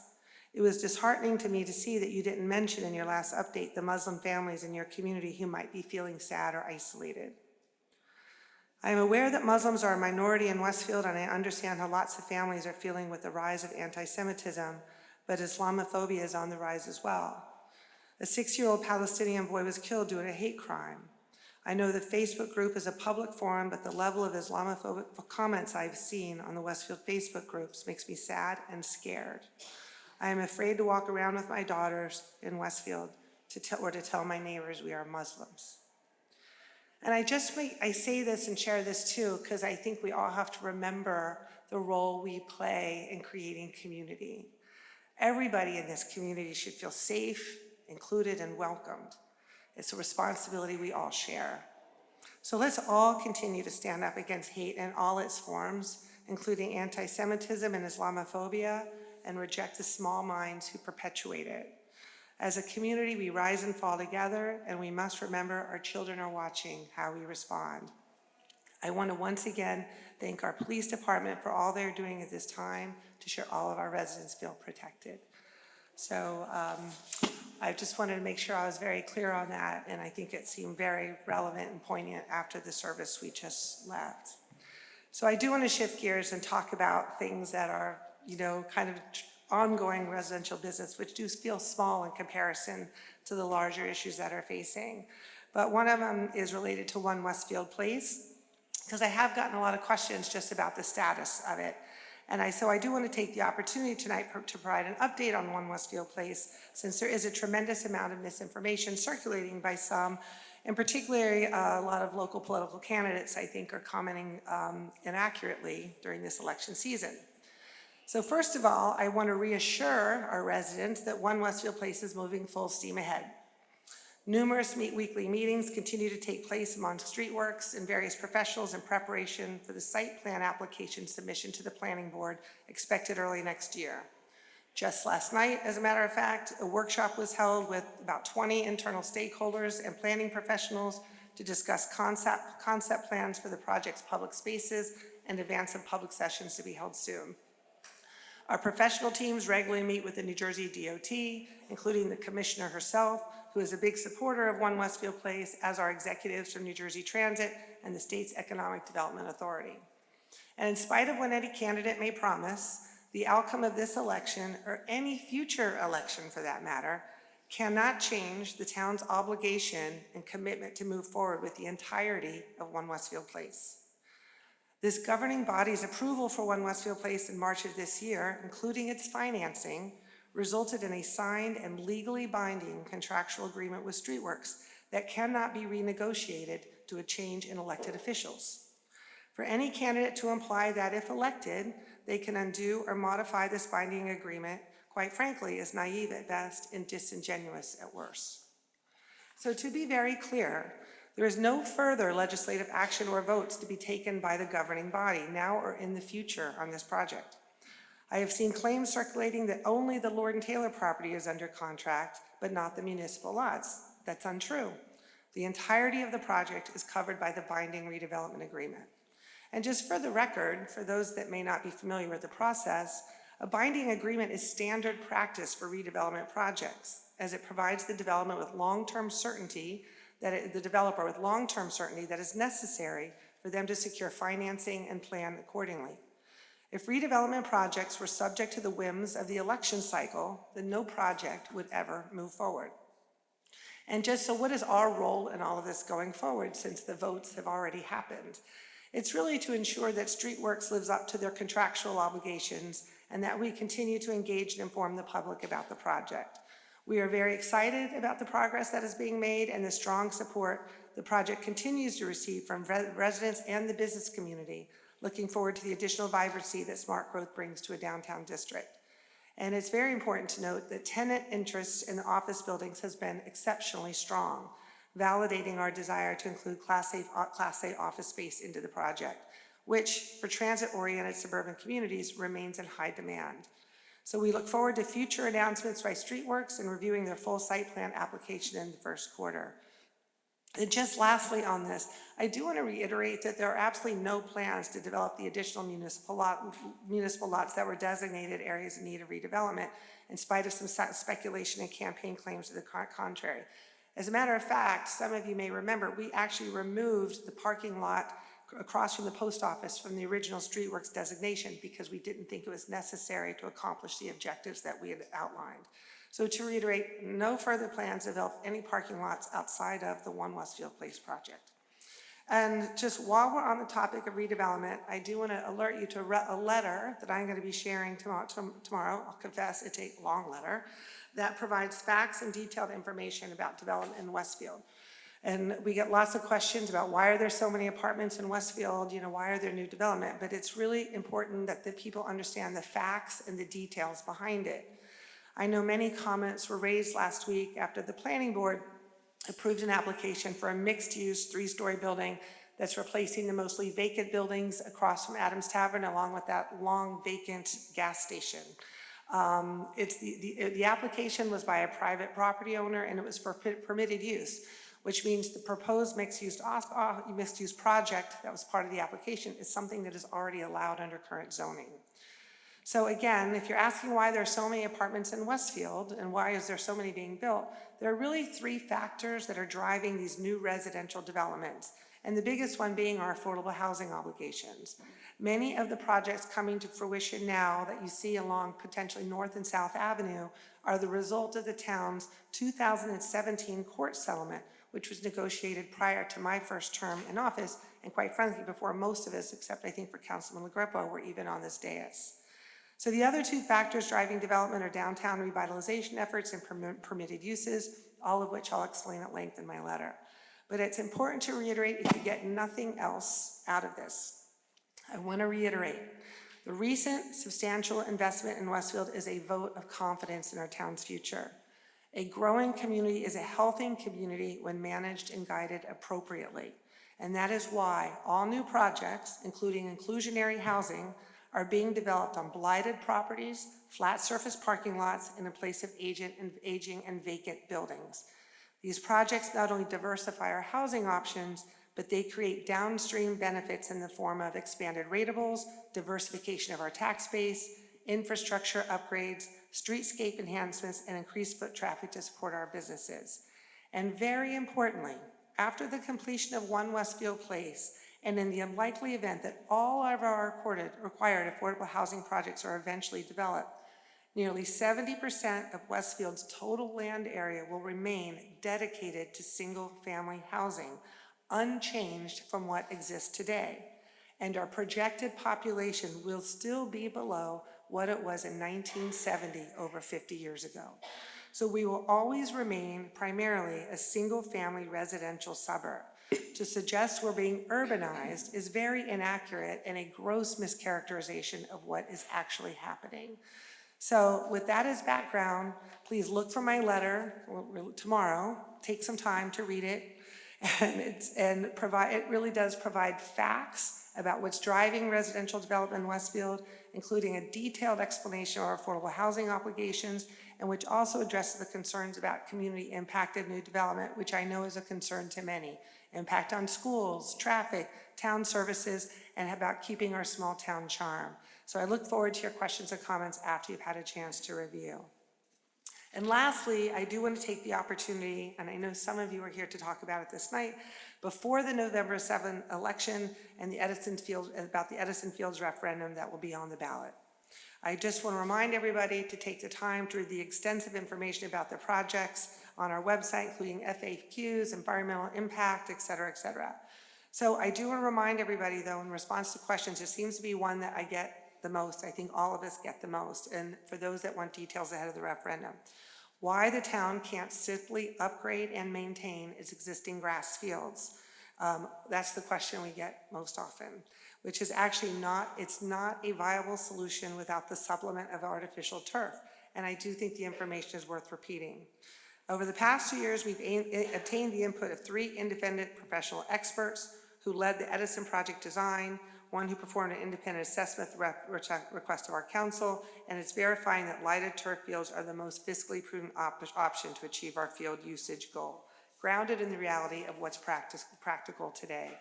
It was disheartening to me to see that you didn't mention in your last update the Muslim families in your community who might be feeling sad or isolated. I am aware that Muslims are a minority in Westfield, and I understand how lots of families are feeling with the rise of anti-Semitism, but Islamophobia is on the rise as well. A 6-year-old Palestinian boy was killed due to a hate crime. I know the Facebook group is a public forum, but the level of Islamophobic comments I've seen on the Westfield Facebook groups makes me sad and scared. I am afraid to walk around with my daughters in Westfield to tell my neighbors we are Muslims." And I say this and share this too, because I think we all have to remember the role we play in creating community. Everybody in this community should feel safe, included, and welcomed. It's a responsibility we all share. So let's all continue to stand up against hate in all its forms, including anti-Semitism and Islamophobia, and reject the small minds who perpetuate it. As a community, we rise and fall together, and we must remember our children are watching how we respond. I want to once again thank our police department for all they're doing at this time to ensure all of our residents feel protected. So I just wanted to make sure I was very clear on that, and I think it seemed very relevant and poignant after the service we just left. So I do want to shift gears and talk about things that are, kind of ongoing residential business, which do feel small in comparison to the larger issues that are facing. But one of them is related to 1 Westfield Place, because I have gotten a lot of questions just about the status of it. And so I do want to take the opportunity tonight to provide an update on 1 Westfield Place, since there is a tremendous amount of misinformation circulating by some, and particularly a lot of local political candidates, I think, are commenting inaccurately during this election season. So first of all, I want to reassure our residents that 1 Westfield Place is moving full steam ahead. Numerous weekly meetings continue to take place among streetworks and various professionals in preparation for the site plan application submission to the planning board expected early next year. Just last night, as a matter of fact, a workshop was held with about 20 internal stakeholders and planning professionals to discuss concept plans for the project's public spaces in advance of public sessions to be held soon. Our professional teams regularly meet with the New Jersey DOT, including the commissioner herself, who is a big supporter of 1 Westfield Place, as are executives from New Jersey Transit and the state's Economic Development Authority. And in spite of what any candidate may promise, the outcome of this election, or any future election for that matter, cannot change the town's obligation and commitment to move forward with the entirety of 1 Westfield Place. This governing body's approval for 1 Westfield Place in March of this year, including its financing, resulted in a signed and legally binding contractual agreement with Streetworks that cannot be renegotiated due to a change in elected officials. For any candidate to imply that if elected, they can undo or modify this binding agreement, quite frankly, is naive at best and disingenuous at worst. So to be very clear, there is no further legislative action or votes to be taken by the governing body, now or in the future, on this project. I have seen claims circulating that only the Lord and Taylor property is under contract, but not the municipal lots. That's untrue. The entirety of the project is covered by the binding redevelopment agreement. And just for the record, for those that may not be familiar with the process, a binding agreement is standard practice for redevelopment projects, as it provides the development with long-term certainty the developer with long-term certainty that is necessary for them to secure financing and plan accordingly. If redevelopment projects were subject to the whims of the election cycle, then no project would ever move forward. And just so what is our role in all of this going forward, since the votes have already happened? It's really to ensure that Streetworks lives up to their contractual obligations and that we continue to engage and inform the public about the project. We are very excited about the progress that is being made and the strong support the project continues to receive from residents and the business community, looking forward to the additional vibrancy that smart growth brings to a downtown district. And it's very important to note that tenant interest in the office buildings has been exceptionally strong, validating our desire to include Class A office space into the project, which for transit-oriented suburban communities remains in high demand. So we look forward to future announcements by Streetworks and reviewing their full site plan application in the first quarter. And just lastly on this, I do want to reiterate that there are absolutely no plans to develop the additional municipal lots that were designated areas in need of redevelopment, in spite of some speculation and campaign claims to the contrary. As a matter of fact, some of you may remember, we actually removed the parking lot across from the post office from the original Streetworks designation because we didn't think it was necessary to accomplish the objectives that we had outlined. So to reiterate, no further plans to develop any parking lots outside of the One Westfield Place project. And just while we're on the topic of redevelopment, I do want to alert you to a letter that I'm going to be sharing tomorrow. I'll confess, it's a long letter that provides facts and detailed information about development in Westfield. And we get lots of questions about why are there so many apartments in Westfield, why are there new development? But it's really important that the people understand the facts and the details behind it. I know many comments were raised last week after the planning board approved an application for a mixed-use 3-story building that's replacing the mostly vacant buildings across from Adams Tavern, along with that long vacant gas station. The application was by a private property owner, and it was for permitted use, which means the proposed mixed-use project that was part of the application is something that is already allowed under current zoning. So again, if you're asking why there are so many apartments in Westfield and why is there so many being built, there are really 3 factors that are driving these new residential developments, and the biggest one being our affordable housing obligations. Many of the projects coming to fruition now that you see along potentially North and South Avenue are the result of the town's 2017 court settlement, which was negotiated prior to my first term in office, and quite frankly, before most of us, except I think for Councilman LaGrepo, were even on this dais. So the other 2 factors driving development are downtown revitalization efforts and permitted uses, all of which I'll explain at length in my letter. But it's important to reiterate, if you get nothing else out of this, I want to reiterate, the recent substantial investment in Westfield is a vote of confidence in our town's future. A growing community is a healthy community when managed and guided appropriately. And that is why all new projects, including inclusionary housing, are being developed on blighted properties, flat surface parking lots, and in place of aging and vacant buildings. These projects not only diversify our housing options, but they create downstream benefits in the form of expanded ratables, diversification of our tax base, infrastructure upgrades, streetscape enhancements, and increased foot traffic to support our businesses. And very importantly, after the completion of One Westfield Place, and in the unlikely event that all of our required affordable housing projects are eventually developed, nearly 70% of Westfield's total land area will remain dedicated to single-family housing, unchanged from what exists today. And our projected population will still be below what it was in 1970, over 50 years ago. So we will always remain primarily a single-family residential suburb. To suggest we're being urbanized is very inaccurate and a gross mischaracterization of what is actually happening. So with that as background, please look for my letter tomorrow, take some time to read it, and it really does provide facts about what's driving residential development in Westfield, including a detailed explanation of our affordable housing obligations, and which also addresses the concerns about community impacted new development, which I know is a concern to many. Impact on schools, traffic, town services, and about keeping our small town charm. So I look forward to your questions and comments after you've had a chance to review. And lastly, I do want to take the opportunity, and I know some of you are here to talk about it this night, before the November 7th election and about the Edison Fields referendum that will be on the ballot. I just want to remind everybody to take the time to read the extensive information about the projects on our website, including FAQs, environmental impact, et cetera, et cetera. So I do want to remind everybody, though, in response to questions, it seems to be one that I get the most. I think all of us get the most. And for those that want details ahead of the referendum, why the town can't simply upgrade and maintain its existing grass fields. That's the question we get most often, which is actually it's not a viable solution without the supplement of artificial turf. And I do think the information is worth repeating. Over the past 2 years, we've obtained the input of 3 independent professional experts who led the Edison project design, one who performed an independent assessment at the request of our council, and it's verifying that lighted turf fields are the most fiscally prudent option to achieve our field usage goal, grounded in the reality of what's practical today.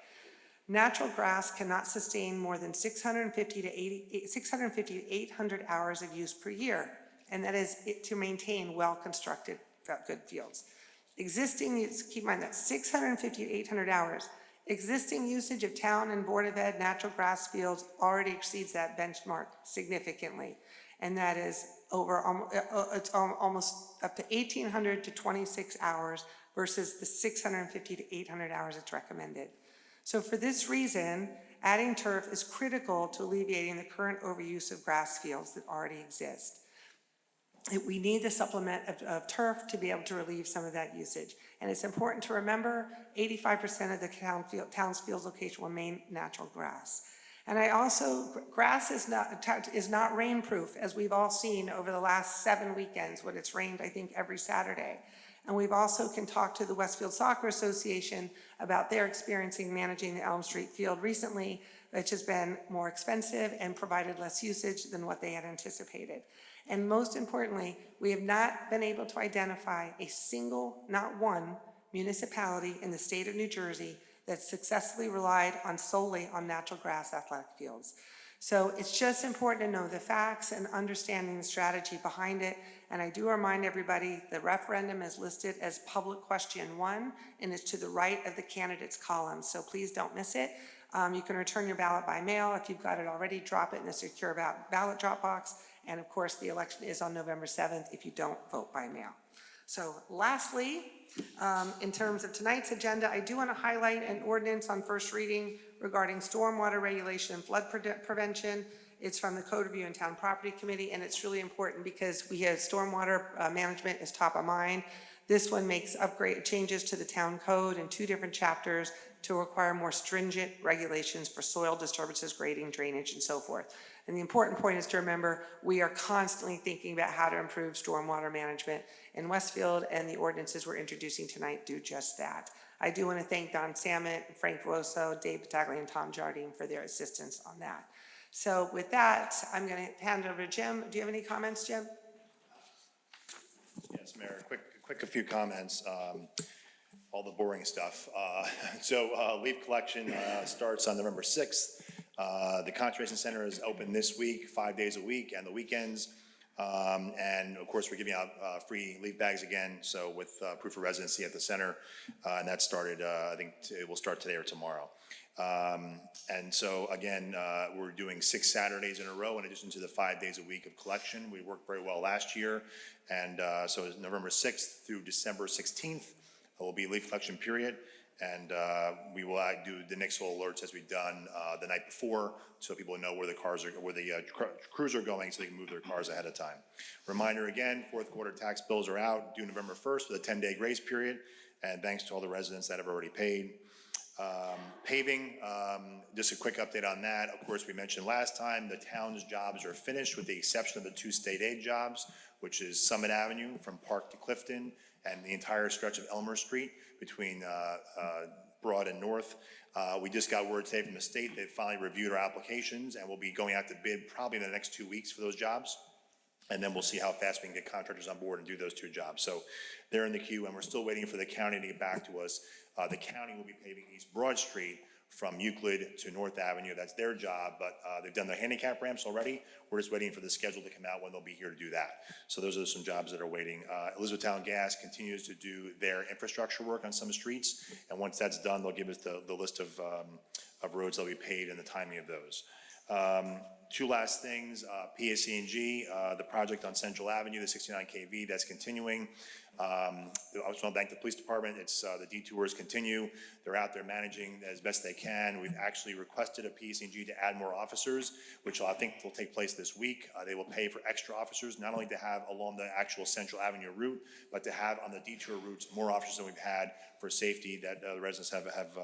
Natural grass cannot sustain more than 650 to 800 hours of use per year, and that is to maintain well-constructed, good fields. Keep in mind that 650 to 800 hours. Existing usage of town and Board of Ed natural grass fields already exceeds that benchmark significantly. And that is it's almost up to 1,800 to 26 hours versus the 650 to 800 hours it's recommended. So for this reason, adding turf is critical to alleviating the current overuse of grass fields that already exist. We need the supplement of turf to be able to relieve some of that usage. And it's important to remember 85% of the town's fields location will remain natural grass. And grass is not rainproof, as we've all seen over the last 7 weekends when it's rained, I think, every Saturday. And we've also can talk to the Westfield Soccer Association about their experiencing managing the Elm Street field recently, which has been more expensive and provided less usage than what they had anticipated. And most importantly, we have not been able to identify a single, not one, municipality in the state of New Jersey that successfully relied solely on natural grass athletic fields. So it's just important to know the facts and understanding the strategy behind it. And I do remind everybody, the referendum is listed as public question 1, and it's to the right of the candidates column. So please don't miss it. You can return your ballot by mail. If you've got it already, drop it in the secure ballot drop box. And of course, the election is on November 7th if you don't vote by mail. So lastly, in terms of tonight's agenda, I do want to highlight an ordinance on first reading regarding stormwater regulation and flood prevention. It's from the Code Review and Town Property Committee, and it's really important because we have stormwater management is top of mind. This one makes changes to the town code in 2 different chapters to require more stringent regulations for soil disturbances, grading, drainage, and so forth. And the important point is to remember, we are constantly thinking about how to improve stormwater management in Westfield, and the ordinances we're introducing tonight do just that. I do want to thank Don Samet, Frank Veloso, Dave Pataglia, and Tom Jardine for their assistance on that. So with that, I'm going to hand it over to Jim. Do you have any comments, Jim? Yes, Mayor, a few comments. All the boring stuff. Leaf collection starts on November 6th. The Conservation Center is open this week, 5 days a week, and the weekends. And of course, we're giving out free leaf bags again, so with proof of residency at the center. And that started, I think it will start today or tomorrow. And so again, we're doing 6 Saturdays in a row in addition to the 5 days a week of collection. We worked very well last year. And so it's November 6th through December 16th will be leaf collection period. And we will do the Nixle alerts as we've done the night before, so people know where the cars are, where the crews are going, so they can move their cars ahead of time. Reminder again: fourth quarter tax bills are out due November 1st with a 10-day grace period, and thanks to all the residents that have already paid. Paving, just a quick update on that. Of course, we mentioned last time the town's jobs are finished with the exception of the 2 state aid jobs, which is Summit Avenue from Park to Clifton and the entire stretch of Elmer Street between Broad and North. We just got word today from the state. They've finally reviewed our applications and we'll be going out to bid probably in the next 2 weeks for those jobs. And then we'll see how fast we can get contractors on board and do those 2 jobs. So they're in the queue, and we're still waiting for the county to get back to us. The county will be paving East Broad Street from Euclid to North Avenue. That's their job, but they've done their handicap ramps already. We're just waiting for the schedule to come out when they'll be here to do that. So those are some jobs that are waiting. Elizabethtown Gas continues to do their infrastructure work on some streets, and once that's done, they'll give us the list of roads that'll be paved and the timing of those. Two last things, PSC&G, the project on Central Avenue, the 69 kV, that's continuing. I just want to thank the police department. It's the detours continue. They're out there managing as best they can. We've actually requested a PSC&G to add more officers, which I think will take place this week. They will pay for extra officers, not only to have along the actual Central Avenue route, but to have on the detour routes more officers than we've had for safety that the residents have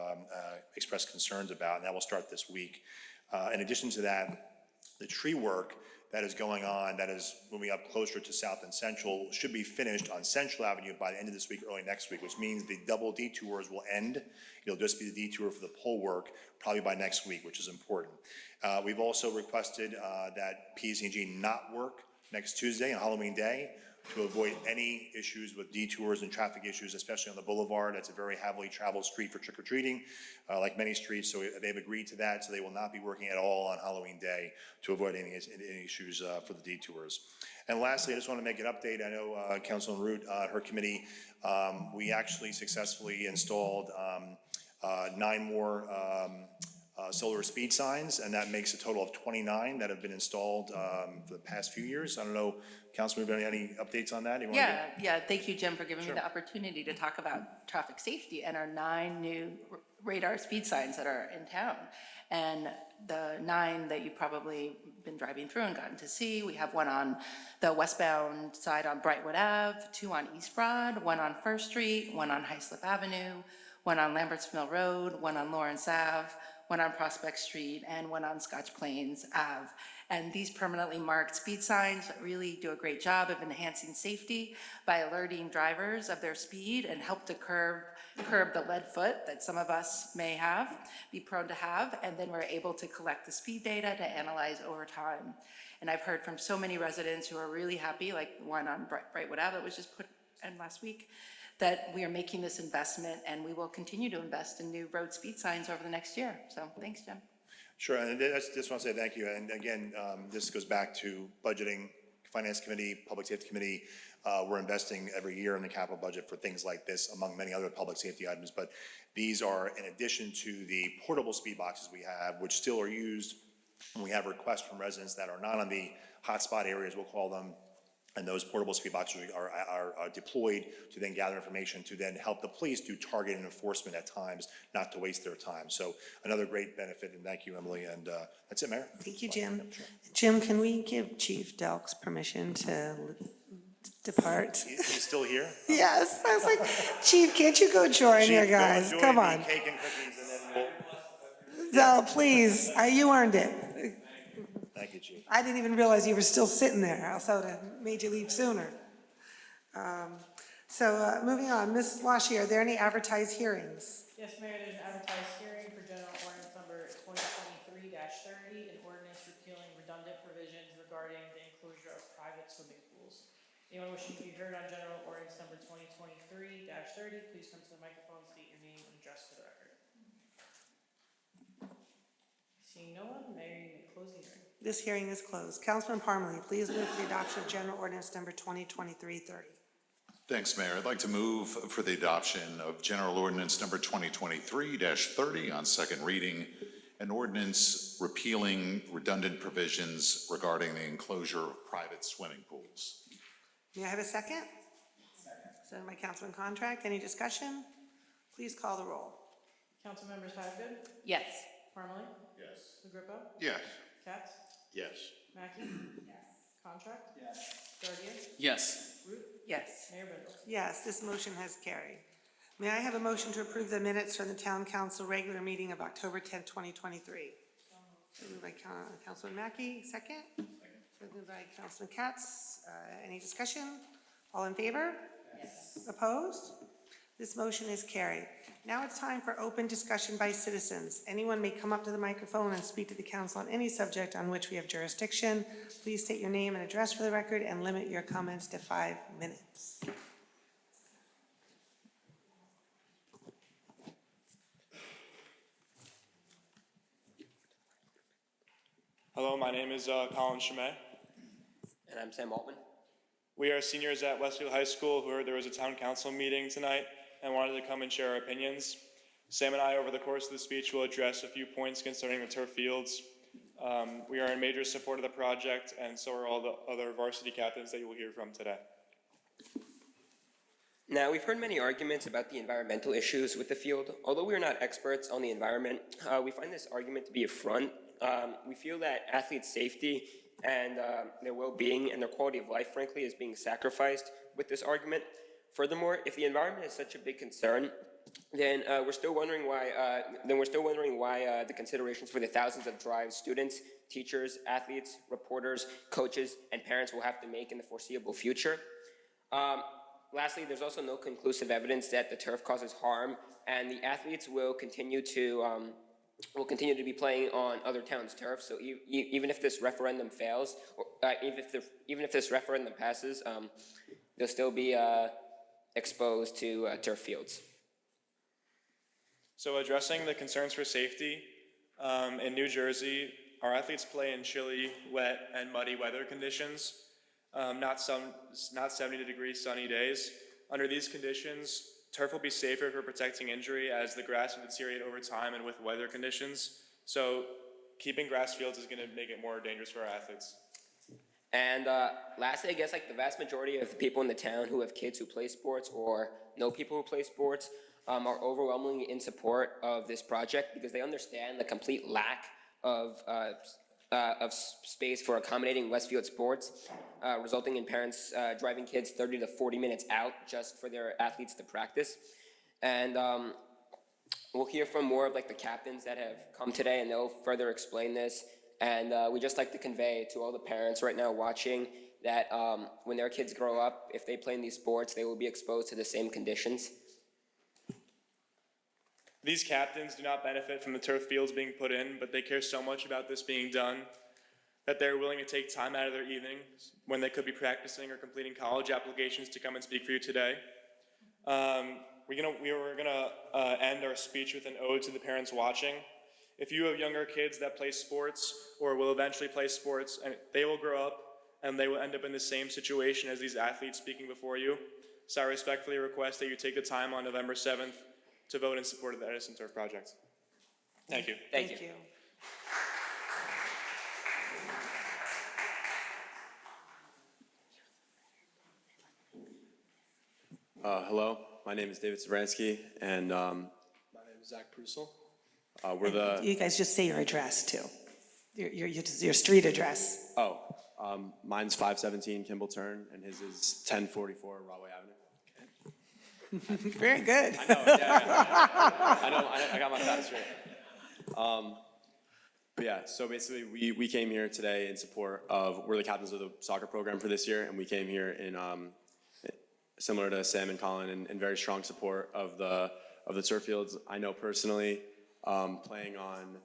expressed concerns about, and that will start this week. In addition to that, the tree work that is going on, that is moving up closer to South and Central, should be finished on Central Avenue by the end of this week, early next week, which means the double detours will end. It'll just be the detour for the pole work probably by next week, which is important. We've also requested that PSC&G not work next Tuesday on Halloween Day to avoid any issues with detours and traffic issues, especially on the boulevard. That's a very heavily traveled street for trick-or-treating, like many streets, so they've agreed to that, so they will not be working at all on Halloween Day to avoid any issues for the detours. And lastly, I just want to make an update. I know Councilman Root, her committee, we actually successfully installed 9 more solar speed signs, and that makes a total of 29 that have been installed for the past few years. I don't know, Councilman, any updates on that? Yeah, thank you, Jim, for giving me the opportunity to talk about traffic safety and our 9 new radar speed signs that are in town. And the 9 that you've probably been driving through and gotten to see, we have one on the westbound side on Brightwood Ave, 2 on East Broad, 1 on First Street, 1 on Hyslop Avenue, 1 on Lamberts Mill Road, 1 on Lawrence Ave, 1 on Prospect Street, and 1 on Scotch Plains Ave. And these permanently marked speed signs really do a great job of enhancing safety by alerting drivers of their speed and help to curb the lead foot that some of us may be prone to have, and then we're able to collect the speed data to analyze over time. And I've heard from so many residents who are really happy, like the one on Brightwood Ave that was just put in last week, that we are making this investment, and we will continue to invest in new road speed signs over the next year. So thanks, Jim. Sure, and I just want to say thank you. And again, this goes back to budgeting, Finance Committee, Public Safety Committee. We're investing every year in the capital budget for things like this, among many other public safety items. But these are in addition to the portable speed boxes we have, which still are used when we have requests from residents that are not on the hotspot areas, we'll call them. And those portable speed boxes are deployed to then gather information to then help the police do targeted enforcement at times, not to waste their time. So another great benefit, and thank you, Emily, and that's it, Mayor. Thank you, Jim. Jim, can we give Chief Delks permission to depart? He's still here? Yes, I was like, Chief, can't you go join your Chief, go guys? enjoy Come the on. cake and cookies, and then we'll, No, please, you earned it. thank you, Chief. I didn't even realize you were still sitting there, else I would have made you leave sooner. Moving on, Ms. Washi, are there any advertised hearings? Yes, Mayor, there's an advertised hearing for general ordinance number 2023-30, an ordinance repealing redundant provisions regarding the enclosure of private swimming pools. Anyone wishing to be heard on general ordinance number 2023-30, please come to the microphone, state your name and address for the record. Seeing no one, Mayor, you may close the hearing. This hearing is closed. Councilman Parmalee, please move for the adoption of general ordinance number 2023-30. Thanks, Mayor. I'd like to move for the adoption of General Ordinance Number 2023-30 on second reading, an ordinance repealing redundant provisions regarding the enclosure of private swimming pools. May I have a second? Second. Second by Councilman Contract. Any discussion? Please call the roll. Council members Haggood, Yes. Parmalee, Yes. LaGripa, Yes. Katz, Yes. Mackey. Yes. Contract. Yes. Dardian, Yes. Root, Yes. Mayor Bendel. Yes, this motion has carried. May I have a motion to approve the minutes from the Town Council regular meeting of October 10th, 2023? Moved by Councilman Mackey, second? Seconded by Councilman Katz. Any discussion? All in favor? Yes. Opposed? This motion is carried. Now it's time for open discussion by citizens. Anyone may come up to the microphone and speak to the council on any subject on which we have jurisdiction. Please state your name and address for the record and limit your comments to 5 minutes. Hello, my name is Colin Chimay. And I'm Sam Altman. We are seniors at Westfield High School who heard there was a town council meeting tonight and wanted to come and share our opinions. Sam and I, over the course of the speech, will address a few points concerning the turf fields. We are in major support of the project, and so are all the other varsity captains that you will hear from today. Now, we've heard many arguments about the environmental issues with the field. Although we are not experts on the environment, we find this argument to be a front. We feel that athletes' safety and their well-being and their quality of life, frankly, is being sacrificed with this argument. Furthermore, if the environment is such a big concern, then we're still wondering why. The considerations for the thousands of drives students, teachers, athletes, reporters, coaches, and parents will have to make in the foreseeable future. Lastly, there's also no conclusive evidence that the turf causes harm, and the athletes will continue to be playing on other towns' turf. So even if this referendum fails, or even if this referendum passes, they'll still be exposed to turf fields. So addressing the concerns for safety, in New Jersey, our athletes play in chilly, wet, and muddy weather conditions, not 70-degree sunny days. Under these conditions, turf will be safer for protecting injury as the grass will deteriorate over time and with weather conditions. So keeping grass fields is going to make it more dangerous for our athletes. And lastly, I guess like the vast majority of people in the town who have kids who play sports or know people who play sports are overwhelmingly in support of this project because they understand the complete lack of space for accommodating Westfield sports, resulting in parents driving kids 30 to 40 minutes out just for their athletes to practice. And we'll hear from more of like the captains that have come today, and they'll further explain this. And we just like to convey to all the parents right now watching that when their kids grow up, if they play in these sports, they will be exposed to the same conditions. These captains do not benefit from the turf fields being put in, but they care so much about this being done that they're willing to take time out of their evenings when they could be practicing or completing college applications to come and speak for you today. We were gonna end our speech with an ode to the parents watching. If you have younger kids that play sports or will eventually play sports, and they will grow up and they will end up in the same situation as these athletes speaking before you. So I respectfully request that you take the time on November 7th to vote in support of the Edison Turf Project. Thank you. Thank you. Hello, my name is David Savransky, and my name is Zach Prusel. We're the... You guys just say your address, too. Your street address. Oh, mine's 517 Kimball Turn, and his is 1044 Rahway Avenue. Very good. I know, yeah. I got my facts straight. But yeah, so basically we came here today in support of, we're the captains of the soccer program for this year, and we came here in, similar to Sam and Colin, in very strong support of the turf fields. I know personally, playing on,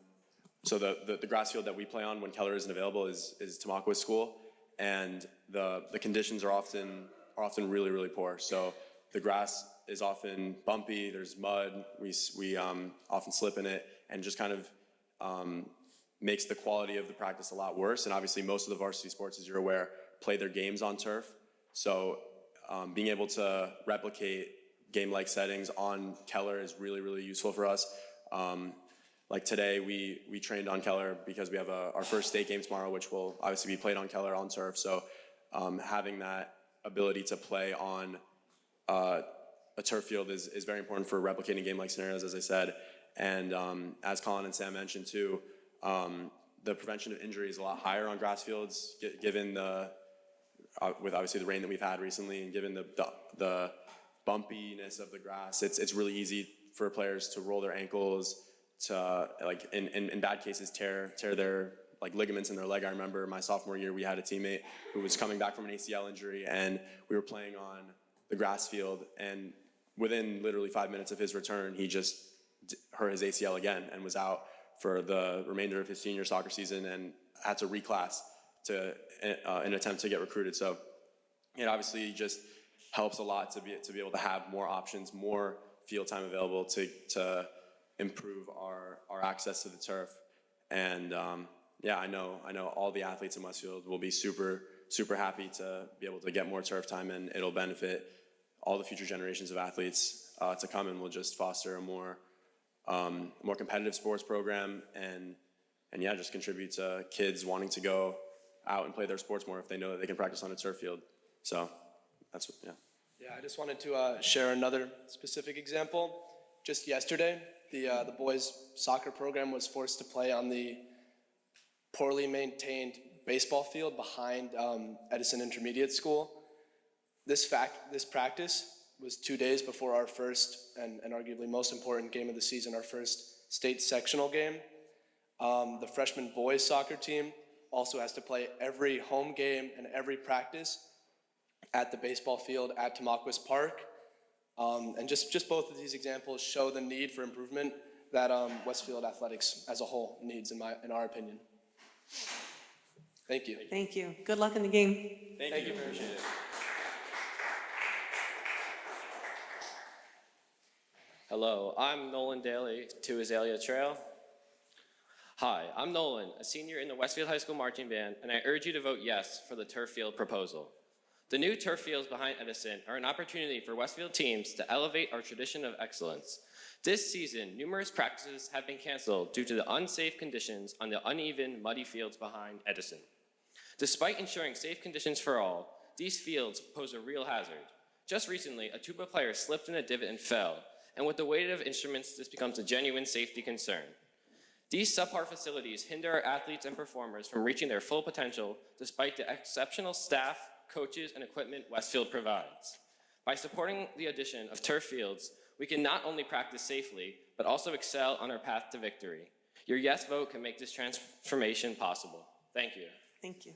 so the grass field that we play on when Keller isn't available is Tamaqua School, and the conditions are often really, really poor. So the grass is often bumpy, there's mud, we often slip in it, and just kind of makes the quality of the practice a lot worse. And obviously most of the varsity sports, as you're aware, play their games on turf. So being able to replicate game-like settings on Keller is really, really useful for us. Like today, we trained on Keller because we have our first state game tomorrow, which will obviously be played on Keller on turf. So having that ability to play on a turf field is very important for replicating game-like scenarios, as I said. And as Colin and Sam mentioned too, the prevention of injury is a lot higher on grass fields, given with obviously the rain that we've had recently, and given the bumpiness of the grass. It's really easy for players to roll their ankles, to like in bad cases tear their like ligaments in their leg. I remember my sophomore year we had a teammate who was coming back from an ACL injury, and we were playing on the grass field, and within literally 5 minutes of his return, he just hurt his ACL again and was out for the remainder of his senior soccer season and had to reclass to an attempt to get recruited. So it obviously just helps a lot to be able to have more options, more field time available to improve our access to the turf. And yeah, I know all the athletes in Westfield will be super happy to be able to get more turf time, and it'll benefit all the future generations of athletes to come, and will just foster a more competitive sports program, and yeah, just contribute to kids wanting to go out and play their sports more if they know that they can practice on a turf field. So that's what, yeah. Yeah, I just wanted to share another specific example. Just yesterday, the boys' soccer program was forced to play on the poorly maintained baseball field behind Edison Intermediate School. This practice was 2 days before our first and arguably most important game of the season, our first state sectional game. The freshman boys soccer team also has to play every home game and every practice at the baseball field at Tamaulipas Park. And just both of these examples show the need for improvement that Westfield athletics as a whole needs, in our opinion. Thank you. Thank you. Good luck in the game. Thank you. Appreciate it. Hello, I'm Nolan Daly to Azalea Trail. Hi, I'm Nolan, a senior in the Westfield High School Marching Band, and I urge you to vote yes for the turf field proposal. The new turf fields behind Edison are an opportunity for Westfield teams to elevate our tradition of excellence. This season, numerous practices have been canceled due to the unsafe conditions on the uneven, muddy fields behind Edison. Despite ensuring safe conditions for all, these fields pose a real hazard. Just recently, a tuba player slipped in a divot and fell, and with the weight of instruments, this becomes a genuine safety concern. These subpar facilities hinder our athletes and performers from reaching their full potential despite the exceptional staff, coaches, and equipment Westfield provides. By supporting the addition of turf fields, we can not only practice safely, but also excel on our path to victory. Your yes vote can make this transformation possible. Thank you. Thank you.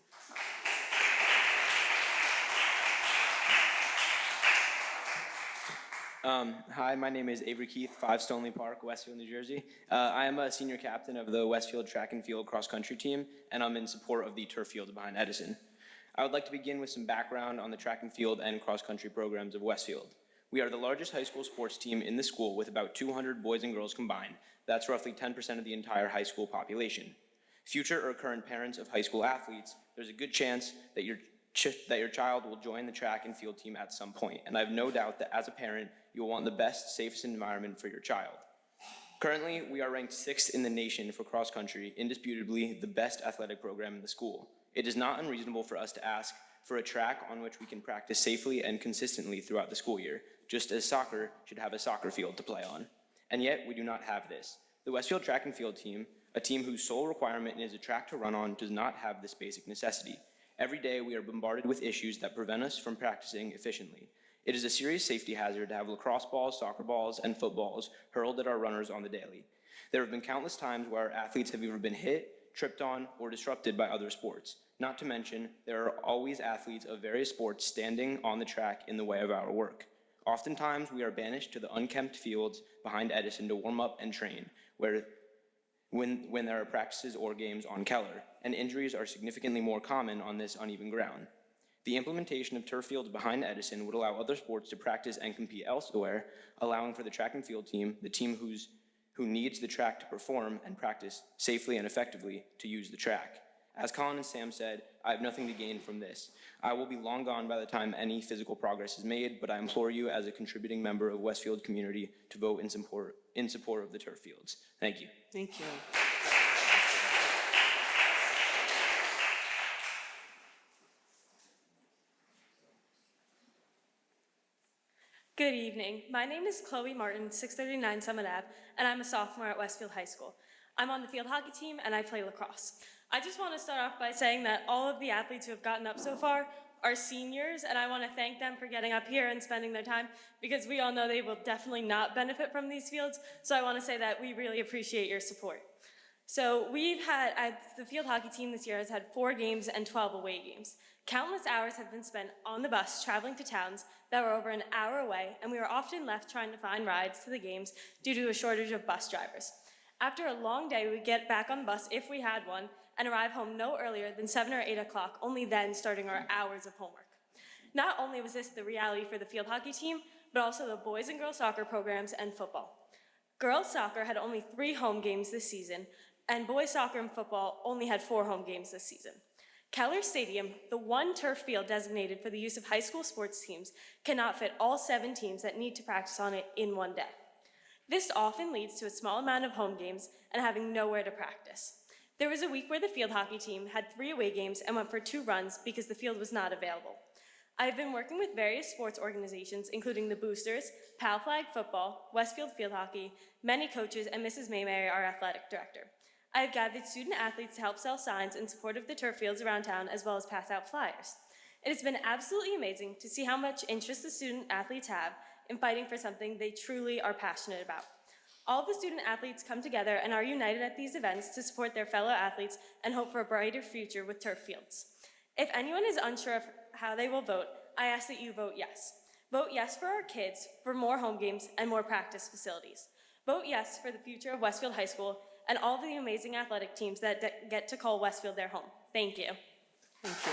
Hi, my name is Avery Keith, 5 Stoneleigh Park, Westfield, New Jersey. I am a senior captain of the Westfield track and field cross country team, and I'm in support of the turf field behind Edison. I would like to begin with some background on the track and field and cross country programs of Westfield. We are the largest high school sports team in the school with about 200 boys and girls combined. That's roughly 10% of the entire high school population. Future or current parents of high school athletes, there's a good chance that your child will join the track and field team at some point, and I have no doubt that as a parent, you will want the best, safest environment for your child. Currently, we are ranked 6th in the nation for cross country, indisputably the best athletic program in the school. It is not unreasonable for us to ask for a track on which we can practice safely and consistently throughout the school year, just as soccer should have a soccer field to play on. And yet, we do not have this. The Westfield track and field team, a team whose sole requirement is a track to run on, does not have this basic necessity. Every day, we are bombarded with issues that prevent us from practicing efficiently. It is a serious safety hazard to have lacrosse balls, soccer balls, and footballs hurled at our runners on the daily. There have been countless times where our athletes have either been hit, tripped on, or disrupted by other sports. Not to mention, there are always athletes of various sports standing on the track in the way of our work. Oftentimes, we are banished to the unkempt fields behind Edison to warm up and train, when there are practices or games on Keller, and injuries are significantly more common on this uneven ground. The implementation of turf fields behind Edison would allow other sports to practice and compete elsewhere, allowing for the track and field team, the team who needs the track to perform and practice safely and effectively, to use the track. As Colin and Sam said, I have nothing to gain from this. I will be long gone by the time any physical progress is made, but I implore you as a contributing member of Westfield community to vote in support of the turf fields. Thank you. Thank you. Good evening. My name is Chloe Martin, 639 Summit Ave, and I'm a sophomore at Westfield High School. I'm on the field hockey team, and I play lacrosse. I just want to start off by saying that all of the athletes who have gotten up so far are seniors, and I want to thank them for getting up here and spending their time, because we all know they will definitely not benefit from these fields, so I want to say that we really appreciate your support. So the field hockey team this year has had 4 games and 12 away games. Countless hours have been spent on the bus traveling to towns that were over an hour away, and we were often left trying to find rides to the games due to a shortage of bus drivers. After a long day, we would get back on the bus if we had one and arrive home no earlier than 7 or 8 o'clock, only then starting our hours of homework. Not only was this the reality for the field hockey team, but also the boys and girls soccer programs and football. Girls soccer had only 3 home games this season, and boys soccer and football only had 4 home games this season. Keller Stadium, the one turf field designated for the use of high school sports teams, cannot fit all 7 teams that need to practice on it in one day. This often leads to a small amount of home games and having nowhere to practice. There was a week where the field hockey team had 3 away games and went for 2 runs because the field was not available. I have been working with various sports organizations, including the Boosters, Pal Flag Football, Westfield Field Hockey, many coaches, and Mrs. Maymeyer, our athletic director. I have gathered student athletes to help sell signs in support of the turf fields around town, as well as pass out flyers. It has been absolutely amazing to see how much interest the student athletes have in fighting for something they truly are passionate about. All of the student athletes come together and are united at these events to support their fellow athletes and hope for a brighter future with turf fields. If anyone is unsure of how they will vote, I ask that you vote yes. Vote yes for our kids, for more home games and more practice facilities. Vote yes for the future of Westfield High School and all of the amazing athletic teams that get to call Westfield their home. Thank you. Thank you.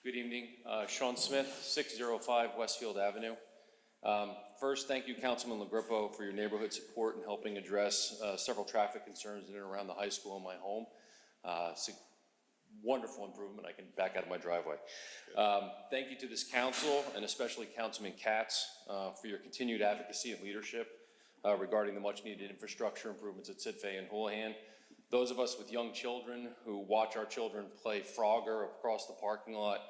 Good evening, Sean Smith, 605 Westfield Avenue. First, thank you, Councilman LaGrippo, for your neighborhood support in helping address several traffic concerns in and around the high school and my home. It's a wonderful improvement. I can back out of my driveway. Thank you to this council and especially Councilman Katz for your continued advocacy and leadership regarding the much-needed infrastructure improvements at Sitfay and Houlihan. Those of us with young children who watch our children play Frogger across the parking lot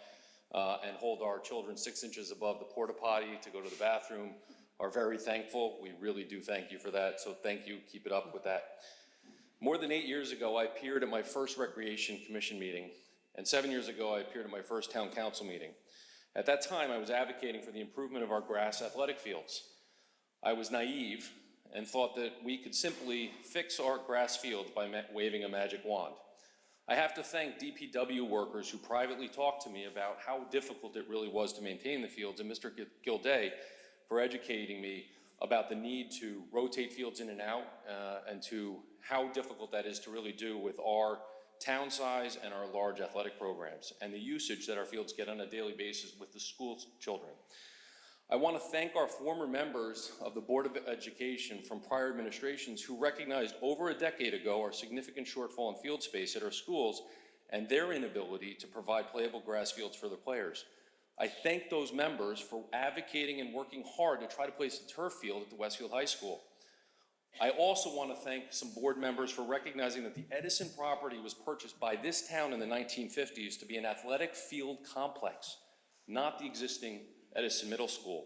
and hold our children 6 inches above the porta potty to go to the bathroom are very thankful. We really do thank you for that, so thank you. Keep it up with that. More than 8 years ago, I appeared at my first Recreation Commission meeting, and 7 years ago, I appeared at my first Town Council meeting. At that time, I was advocating for the improvement of our grass athletic fields. I was naive and thought that we could simply fix our grass fields by waving a magic wand. I have to thank DPW workers who privately talked to me about how difficult it really was to maintain the fields, and Mr. Gilday for educating me about the need to rotate fields in and out and to how difficult that is to really do with our town size and our large athletic programs and the usage that our fields get on a daily basis with the school children. I want to thank our former members of the Board of Education from prior administrations who recognized over a decade ago our significant shortfall in field space at our schools and their inability to provide playable grass fields for their players. I thank those members for advocating and working hard to try to place a turf field at the Westfield High School. I also want to thank some board members for recognizing that the Edison property was purchased by this town in the 1950s to be an athletic field complex, not the existing Edison Middle School.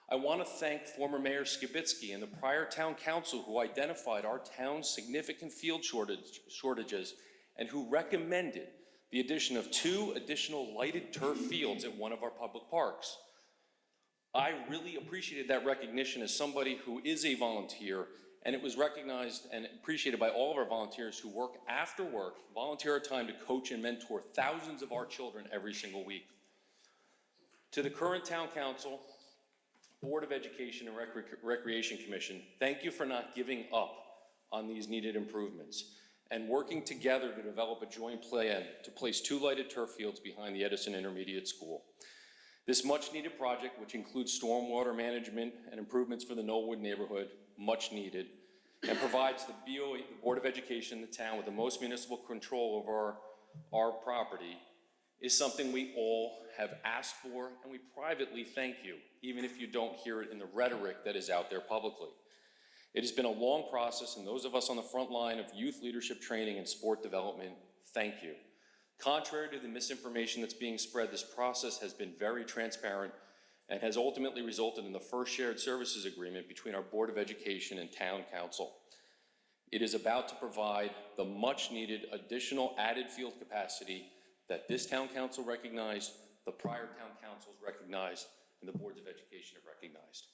I want to thank former Mayor Skibitsky and the prior town council who identified our town's significant field shortages and who recommended the addition of 2 additional lighted turf fields at one of our public parks. I really appreciated that recognition as somebody who is a volunteer, and it was recognized and appreciated by all of our volunteers who work after work, volunteer our time to coach and mentor thousands of our children every single week. To the current town council, Board of Education and Recreation Commission, thank you for not giving up on these needed improvements and working together to develop a joint plan to place 2 lighted turf fields behind the Edison Intermediate School. This much needed project, which includes stormwater management and improvements for the Knollwood neighborhood, much needed, and provides the BOE, the Board of Education in the town with the most municipal control over our property, is something we all have asked for, and we privately thank you, even if you don't hear it in the rhetoric that is out there publicly. It has been a long process, and those of us on the front line of youth leadership training and sport development, thank you. Contrary to the misinformation that's being spread, this process has been very transparent and has ultimately resulted in the first shared services agreement between our Board of Education and Town Council. It is about to provide the much-needed additional added field capacity that this town council recognized, the prior town councils recognized, and the boards of education have recognized.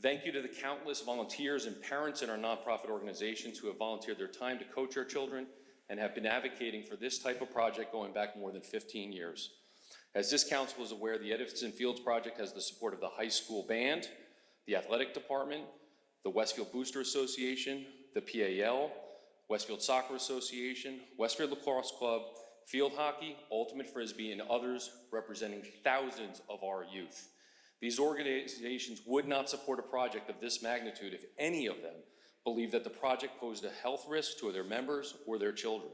Thank you to the countless volunteers and parents in our nonprofit organizations who have volunteered their time to coach our children and have been advocating for this type of project going back more than 15 years. As this council is aware, the Edison Fields project has the support of the high school band, the athletic department, the Westfield Booster Association, the PAL, Westfield Soccer Association, Westfield Lacrosse Club, field hockey, ultimate frisbee, and others representing thousands of our youth. These organizations would not support a project of this magnitude if any of them believed that the project posed a health risk to their members or their children.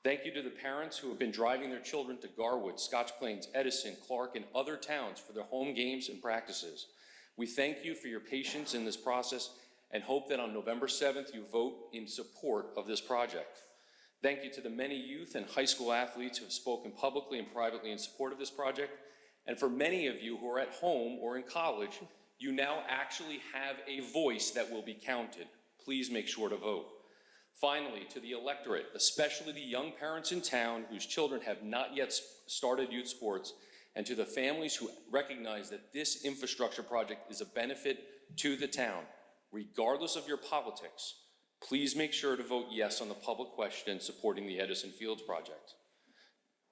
Thank you to the parents who have been driving their children to Garwood, Scotch Plains, Edison, Clark, and other towns for their home games and practices. We thank you for your patience in this process and hope that on November 7th you vote in support of this project. Thank you to the many youth and high school athletes who have spoken publicly and privately in support of this project. And for many of you who are at home or in college, you now actually have a voice that will be counted. Please make sure to vote. Finally, to the electorate, especially the young parents in town whose children have not yet started youth sports, and to the families who recognize that this infrastructure project is a benefit to the town, regardless of your politics, please make sure to vote yes on the public question supporting the Edison Fields project.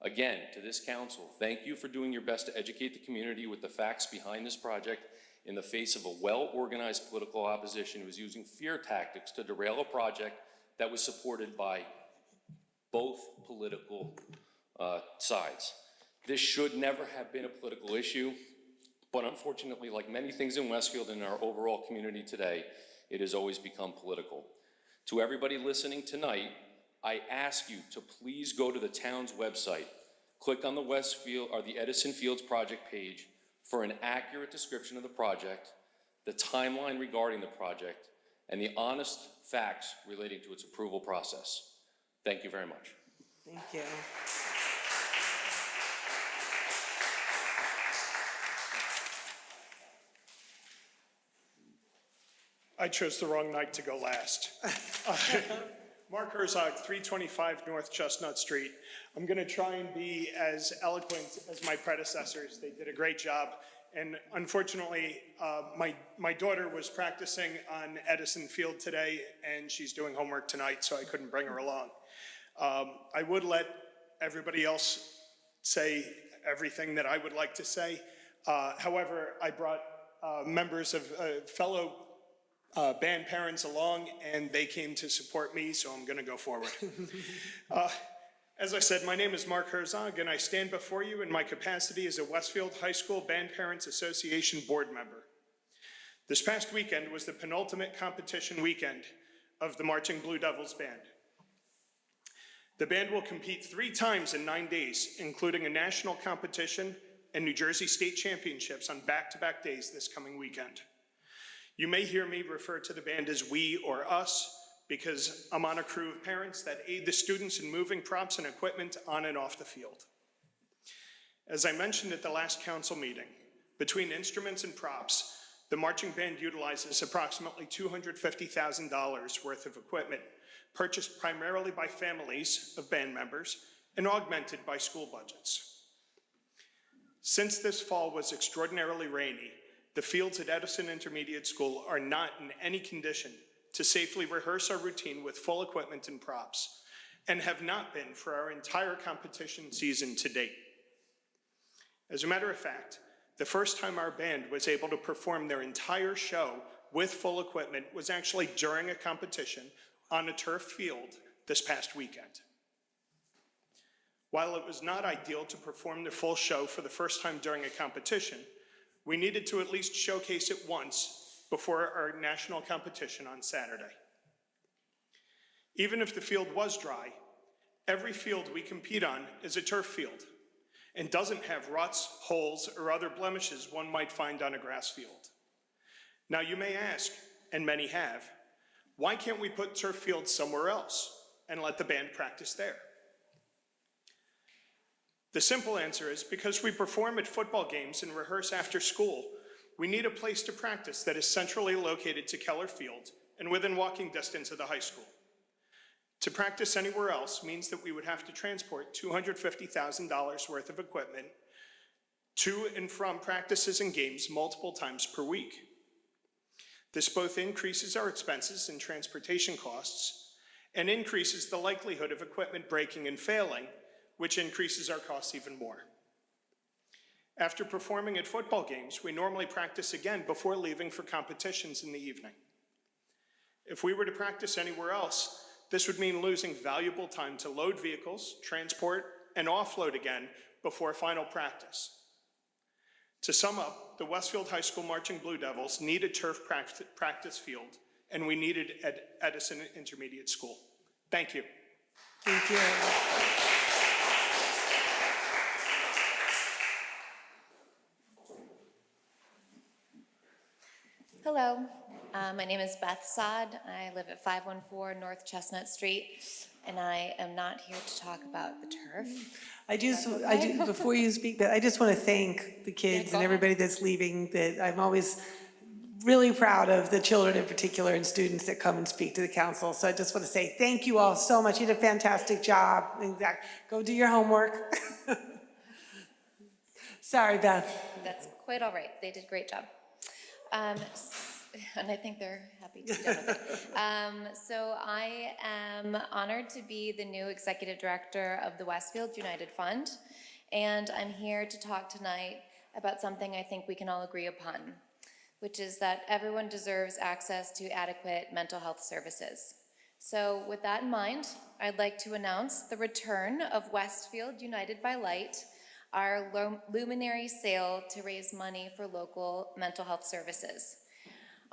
Again, to this council, thank you for doing your best to educate the community with the facts behind this project in the face of a well-organized political opposition who is using fear tactics to derail a project that was supported by both political sides. This should never have been a political issue, but unfortunately, like many things in Westfield and our overall community today, it has always become political. To everybody listening tonight, I ask you to please go to the town's website, click on the Westfield or the Edison Fields project page for an accurate description of the project, the timeline regarding the project, and the honest facts relating to its approval process. Thank you very much. Thank you. I chose the wrong night to go last. Mark Herzog, 325 North Chestnut Street. I'm going to try and be as eloquent as my predecessors. They did a great job. And unfortunately, my daughter was practicing on Edison Field today, and she's doing homework tonight, so I couldn't bring her along. I would let everybody else say everything that I would like to say. However, I brought members of fellow band parents along, and they came to support me, so I'm going to go forward. As I said, my name is Mark Herzog, and I stand before you in my capacity as a Westfield High School Band Parents Association board member. This past weekend was the penultimate competition weekend of the Marching Blue Devils Band. The band will compete 3 times in 9 days, including a national competition and New Jersey State Championships on back-to-back days this coming weekend. You may hear me refer to the band as we or us because I'm on a crew of parents that aid the students in moving props and equipment on and off the field. As I mentioned at the last council meeting, between instruments and props, the marching band utilizes approximately $250,000 worth of equipment purchased primarily by families of band members and augmented by school budgets. Since this fall was extraordinarily rainy, the fields at Edison Intermediate School are not in any condition to safely rehearse our routine with full equipment and props, and have not been for our entire competition season to date. As a matter of fact, the first time our band was able to perform their entire show with full equipment was actually during a competition on a turf field this past weekend. While it was not ideal to perform the full show for the first time during a competition, we needed to at least showcase it once before our national competition on Saturday. Even if the field was dry, every field we compete on is a turf field and doesn't have ruts, holes, or other blemishes one might find on a grass field. Now you may ask, and many have, why can't we put turf fields somewhere else and let the band practice there? The simple answer is because we perform at football games and rehearse after school, we need a place to practice that is centrally located to Keller Field and within walking distance of the high school. To practice anywhere else means that we would have to transport $250,000 worth of equipment to and from practices and games multiple times per week. This both increases our expenses and transportation costs and increases the likelihood of equipment breaking and failing, which increases our costs even more. After performing at football games, we normally practice again before leaving for competitions in the evening. If we were to practice anywhere else, this would mean losing valuable time to load vehicles, transport and offload again before final practice. To sum up, the Westfield High School Marching Blue Devils need a turf practice field, and we need it at Edison Intermediate School. Thank you. Thank you. Hello, my name is Beth Sod. I live at 514 North Chestnut Street, and I am not here to talk about the turf. Before you speak, I just want to thank the kids and everybody that's leaving, that I'm always really proud of the children in particular and students that come and speak to the council. So I just want to say thank you all so much. You did a fantastic job. Go do your homework. Sorry, Beth. That's quite all right. They did a great job. And I think they're happy to be done with it. So I am honored to be the new executive director of the Westfield United Fund, and I'm here to talk tonight about something I think we can all agree upon, which is that everyone deserves access to adequate mental health services. So with that in mind, I'd like to announce the return of Westfield United by Light, our luminary sale to raise money for local mental health services.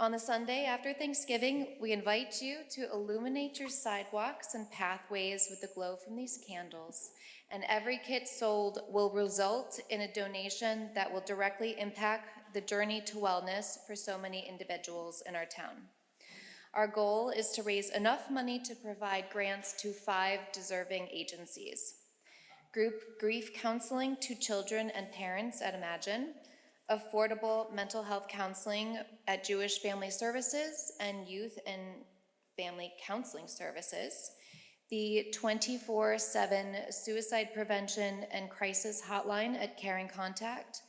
On the Sunday after Thanksgiving, we invite you to illuminate your sidewalks and pathways with the glow from these candles, and every kit sold will result in a donation that will directly impact the journey to wellness for so many individuals in our town. Our goal is to raise enough money to provide grants to 5 deserving agencies: group grief counseling to children and parents at Imagine, affordable mental health counseling at Jewish Family Services and Youth and Family Counseling Services, the 24/7 suicide prevention and crisis hotline at Caring Contact,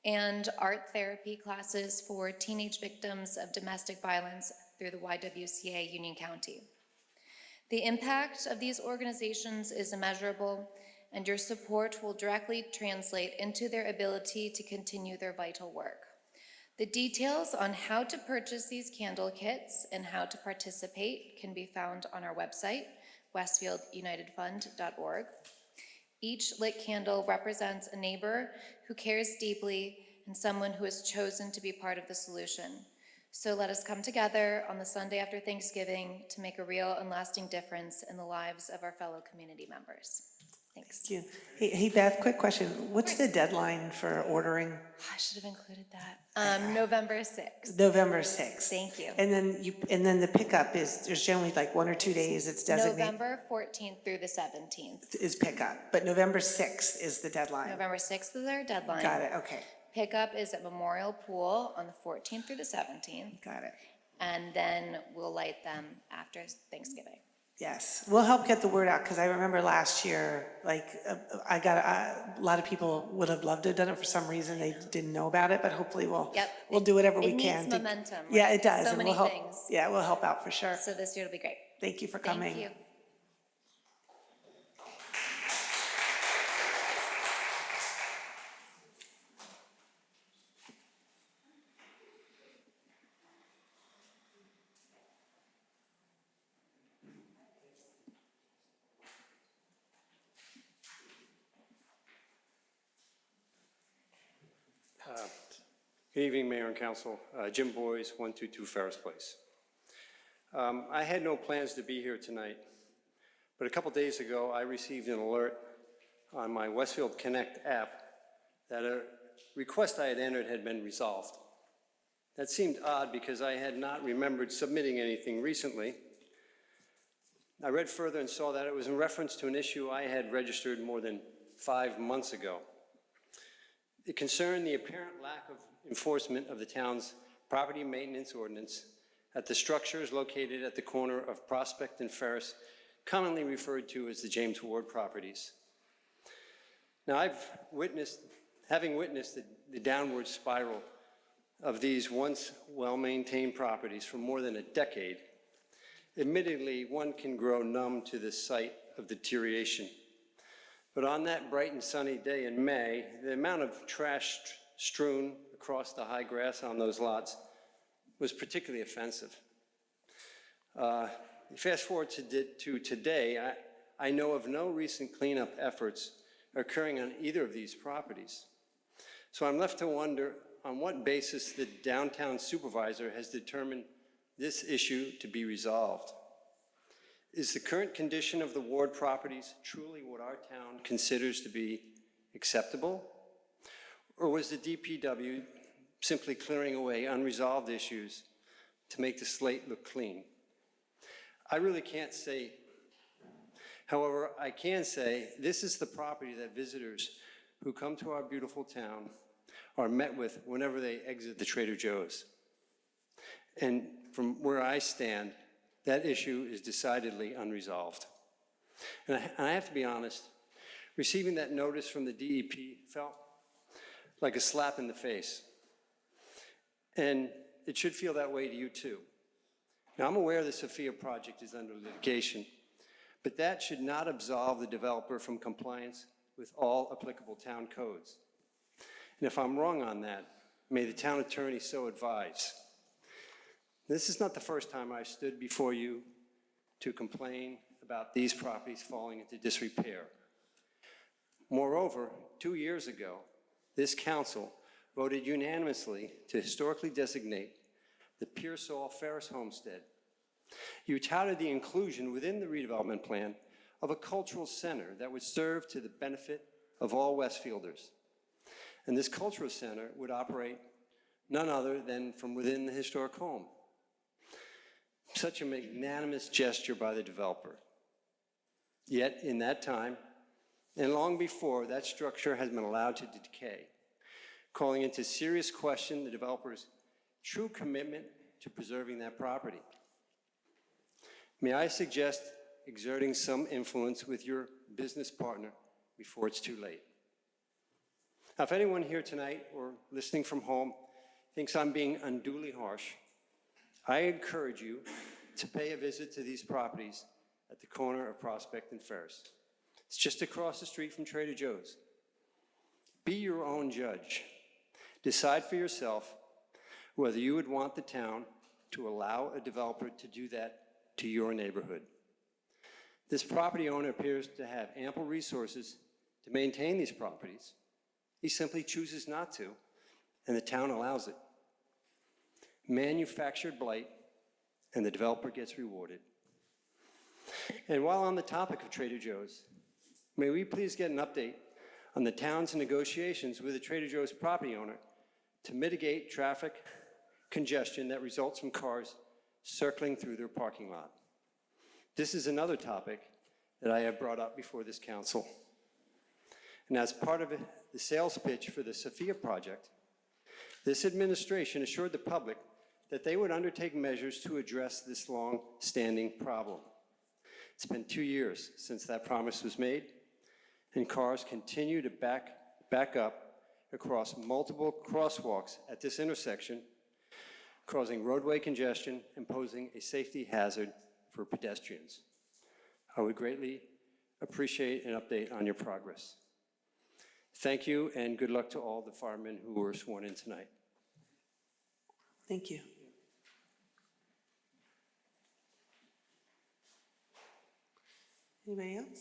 and art therapy classes for teenage victims of domestic violence through the YWCA Union County. The impact of these organizations is immeasurable, and your support will directly translate into their ability to continue their vital work. The details on how to purchase these candle kits and how to participate can be found on our website, westfieldunitedfund.org. Each lit candle represents a neighbor who cares deeply and someone who has chosen to be part of the solution. So let us come together on the Sunday after Thanksgiving to make a real and lasting difference in the lives of our fellow community members. Thanks. Thank you. Hey, Beth, quick question. What's the deadline for ordering? I should have included that. November 6th. November 6th. Thank you. And then the pickup is, there's generally like 1 or 2 days it's designated. November 14th through the 17th. Is pickup, but November 6th is the deadline. November 6th is our deadline. Got it, okay. Pickup is at Memorial Pool on the 14th through the 17th. Got it. And then we'll light them after Thanksgiving. Yes, we'll help get the word out, because I remember last year, like, a lot of people would have loved to have done it for some reason, they didn't know about it, but hopefully we'll do whatever we can. It needs momentum. Yeah, right? it does. So and many we'll help. things. Yeah, we'll help out for sure. So this year will be great. Thank you for coming. Thank you. Good evening, Mayor and Council. Jim Boyes, 122 Ferris Place. I had no plans to be here tonight, but a couple days ago, I received an alert on my Westfield Connect app that a request I had entered had been resolved. That seemed odd because I had not remembered submitting anything recently. I read further and saw that it was in reference to an issue I had registered more than 5 months ago. It concerned the apparent lack of enforcement of the town's property maintenance ordinance at the structures located at the corner of Prospect and Ferris, commonly referred to as the James Ward properties. Now, having witnessed the downward spiral of these once well-maintained properties for more than a decade, admittedly, one can grow numb to the sight of deterioration. But on that bright and sunny day in May, the amount of trash strewn across the high grass on those lots was particularly offensive. Fast forward to today, I know of no recent cleanup efforts occurring on either of these properties. So I'm left to wonder on what basis the downtown supervisor has determined this issue to be resolved. Is the current condition of the ward properties truly what our town considers to be acceptable? Or was the DPW simply clearing away unresolved issues to make the slate look clean? I really can't say. However, I can say this is the property that visitors who come to our beautiful town are met with whenever they exit the Trader Joe's. And from where I stand, that issue is decidedly unresolved. And I have to be honest, receiving that notice from the DEP felt like a slap in the face. And it should feel that way to you too. Now, I'm aware the Sophia project is under litigation, but that should not absolve the developer from compliance with all applicable town codes. And if I'm wrong on that, may the town attorney so advise. This is not the first time I've stood before you to complain about these properties falling into disrepair. Moreover, 2 years ago, this council voted unanimously to historically designate the Pearsall Ferris Homestead. You touted the inclusion within the redevelopment plan of a cultural center that would serve to the benefit of all Westfielders. And this cultural center would operate none other than from within the historic home. Such a magnanimous gesture by the developer. Yet in that time, and long before, that structure has been allowed to decay, calling into serious question the developer's true commitment to preserving that property. May I suggest exerting some influence with your business partner before it's too late? Now, if anyone here tonight or listening from home thinks I'm being unduly harsh, I encourage you to pay a visit to these properties at the corner of Prospect and Ferris. It's just across the street from Trader Joe's. Be your own judge. Decide for yourself whether you would want the town to allow a developer to do that to your neighborhood. This property owner appears to have ample resources to maintain these properties. He simply chooses not to, and the town allows it. Manufactured blight, and the developer gets rewarded. And while on the topic of Trader Joe's, may we please get an update on the town's negotiations with the Trader Joe's property owner to mitigate traffic congestion that results from cars circling through their parking lot. This is another topic that I have brought up before this council. And as part of the sales pitch for the Sophia project, this administration assured the public that they would undertake measures to address this long-standing problem. It's been 2 years since that promise was made, and cars continue to back up across multiple crosswalks at this intersection, causing roadway congestion and posing a safety hazard for pedestrians. I would greatly appreciate an update on your progress. Thank you, and good luck to all the firemen who were sworn in tonight. Thank you. Anybody else?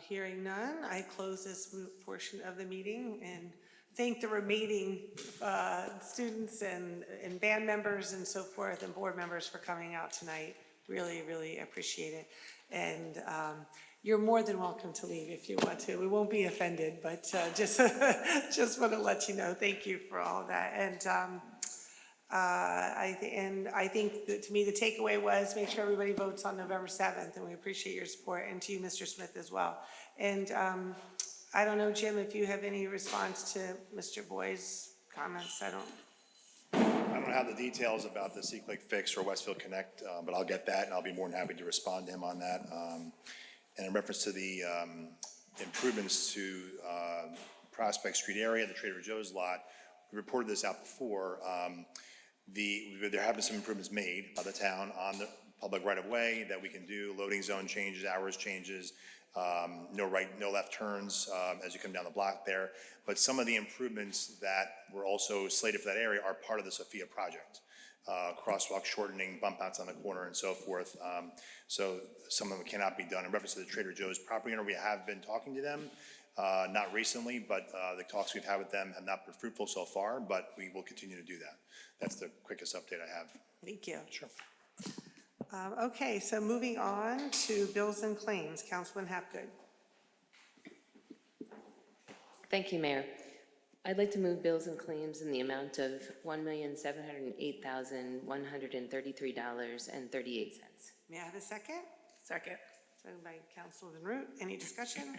Hearing none, I close this portion of the meeting and thank the remaining students and band members and so forth and board members for coming out tonight. Really, really appreciate it. And you're more than welcome to leave if you want to. We won't be offended, but just want to let you know, thank you for all of that. And I think that to me the takeaway was make sure everybody votes on November 7th, and we appreciate your support, and to you, Mr. Smith, as well. And I don't know, Jim, if you have any response to Mr. Boyd's comments. I don't have the details about the C-Click Fix or Westfield Connect, but I'll get that, and I'll be more than happy to respond to him on that. And in reference to the improvements to Prospect Street area, the Trader Joe's lot, we reported this out before. There have been some improvements made by the town on the public right-of-way that we can do, loading zone changes, hours changes, no right, no left turns as you come down the block there. But some of the improvements that were also slated for that area are part of the Sophia project. Crosswalk shortening, bump outs on the corner and so forth. So some of them cannot be done. In reference to the Trader Joe's property owner, we have been talking to them, not recently, but the talks we've had with them have not been fruitful so far, but we will continue to do that. That's the quickest update I have. Thank you. Sure. Okay, so moving on to bills and claims. Councilman Hapgood. Thank you, Mayor. I'd like to move bills and claims in the amount of $1,708,133.38. May I have a second? Second. Second by Councilman Root. Any discussion?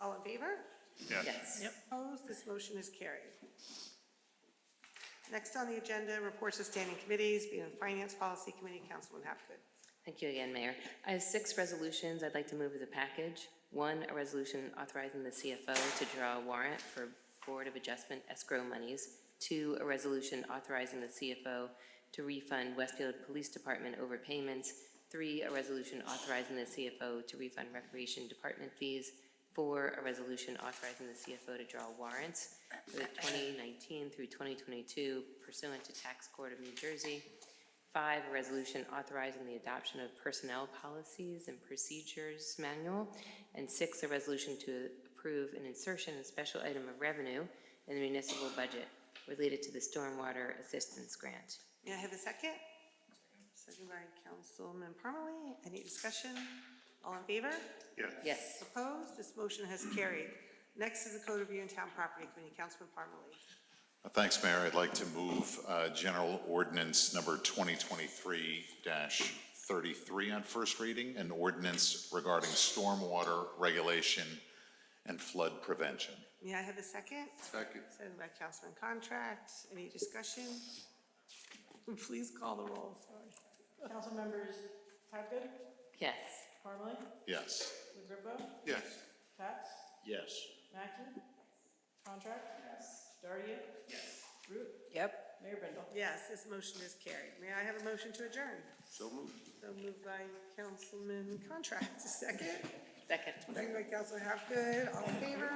All in favor? Yes. Opposed? This motion is carried. Next on the agenda, reports of standing committees, being the Finance Policy Committee, Councilman Hapgood. Thank you again, Mayor. I have 6 resolutions I'd like to move as a package. 1, a resolution authorizing the CFO to draw a warrant for Board of Adjustment escrow monies. 2, a resolution authorizing the CFO to refund Westfield Police Department overpayments. 3, a resolution authorizing the CFO to refund Recreation Department fees. 4, a resolution authorizing the CFO to draw warrants for the 2019 through 2022 pursuant to Tax Court of New Jersey. 5, a resolution authorizing the adoption of Personnel Policies and Procedures Manual. And 6, a resolution to approve an insertion of special item of revenue in the municipal budget related to the Stormwater Assistance Grant. May I have a second? Second by Councilman Parmalee. Any discussion? All in favor? Yes. Opposed? This motion has carried. Next is the Code Review and Town Property Committee. Councilman Parmalee. Thanks, Mayor. I'd like to move General Ordinance number 2023-33 on first reading, an ordinance regarding stormwater regulation and flood prevention. May I have a second? Second. Second by Councilman Contract. Any discussion? Please call the roll, sorry. Council members Hapgood, Yes. Parmalee, Yes. LaGrepo, Yes. Katz, Yes. Mackey, Contract, Dardia, Root, Yep. Mayor Brindle. Yes, this motion is carried. May I have a motion to adjourn? So moved. So moved by Councilman Contract. Second? Second. Second by Councilman Hapgood. All in favor?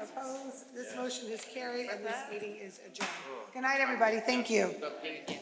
Opposed? This motion is carried and this meeting is adjourned. Good night, everybody. Thank you. Thank you.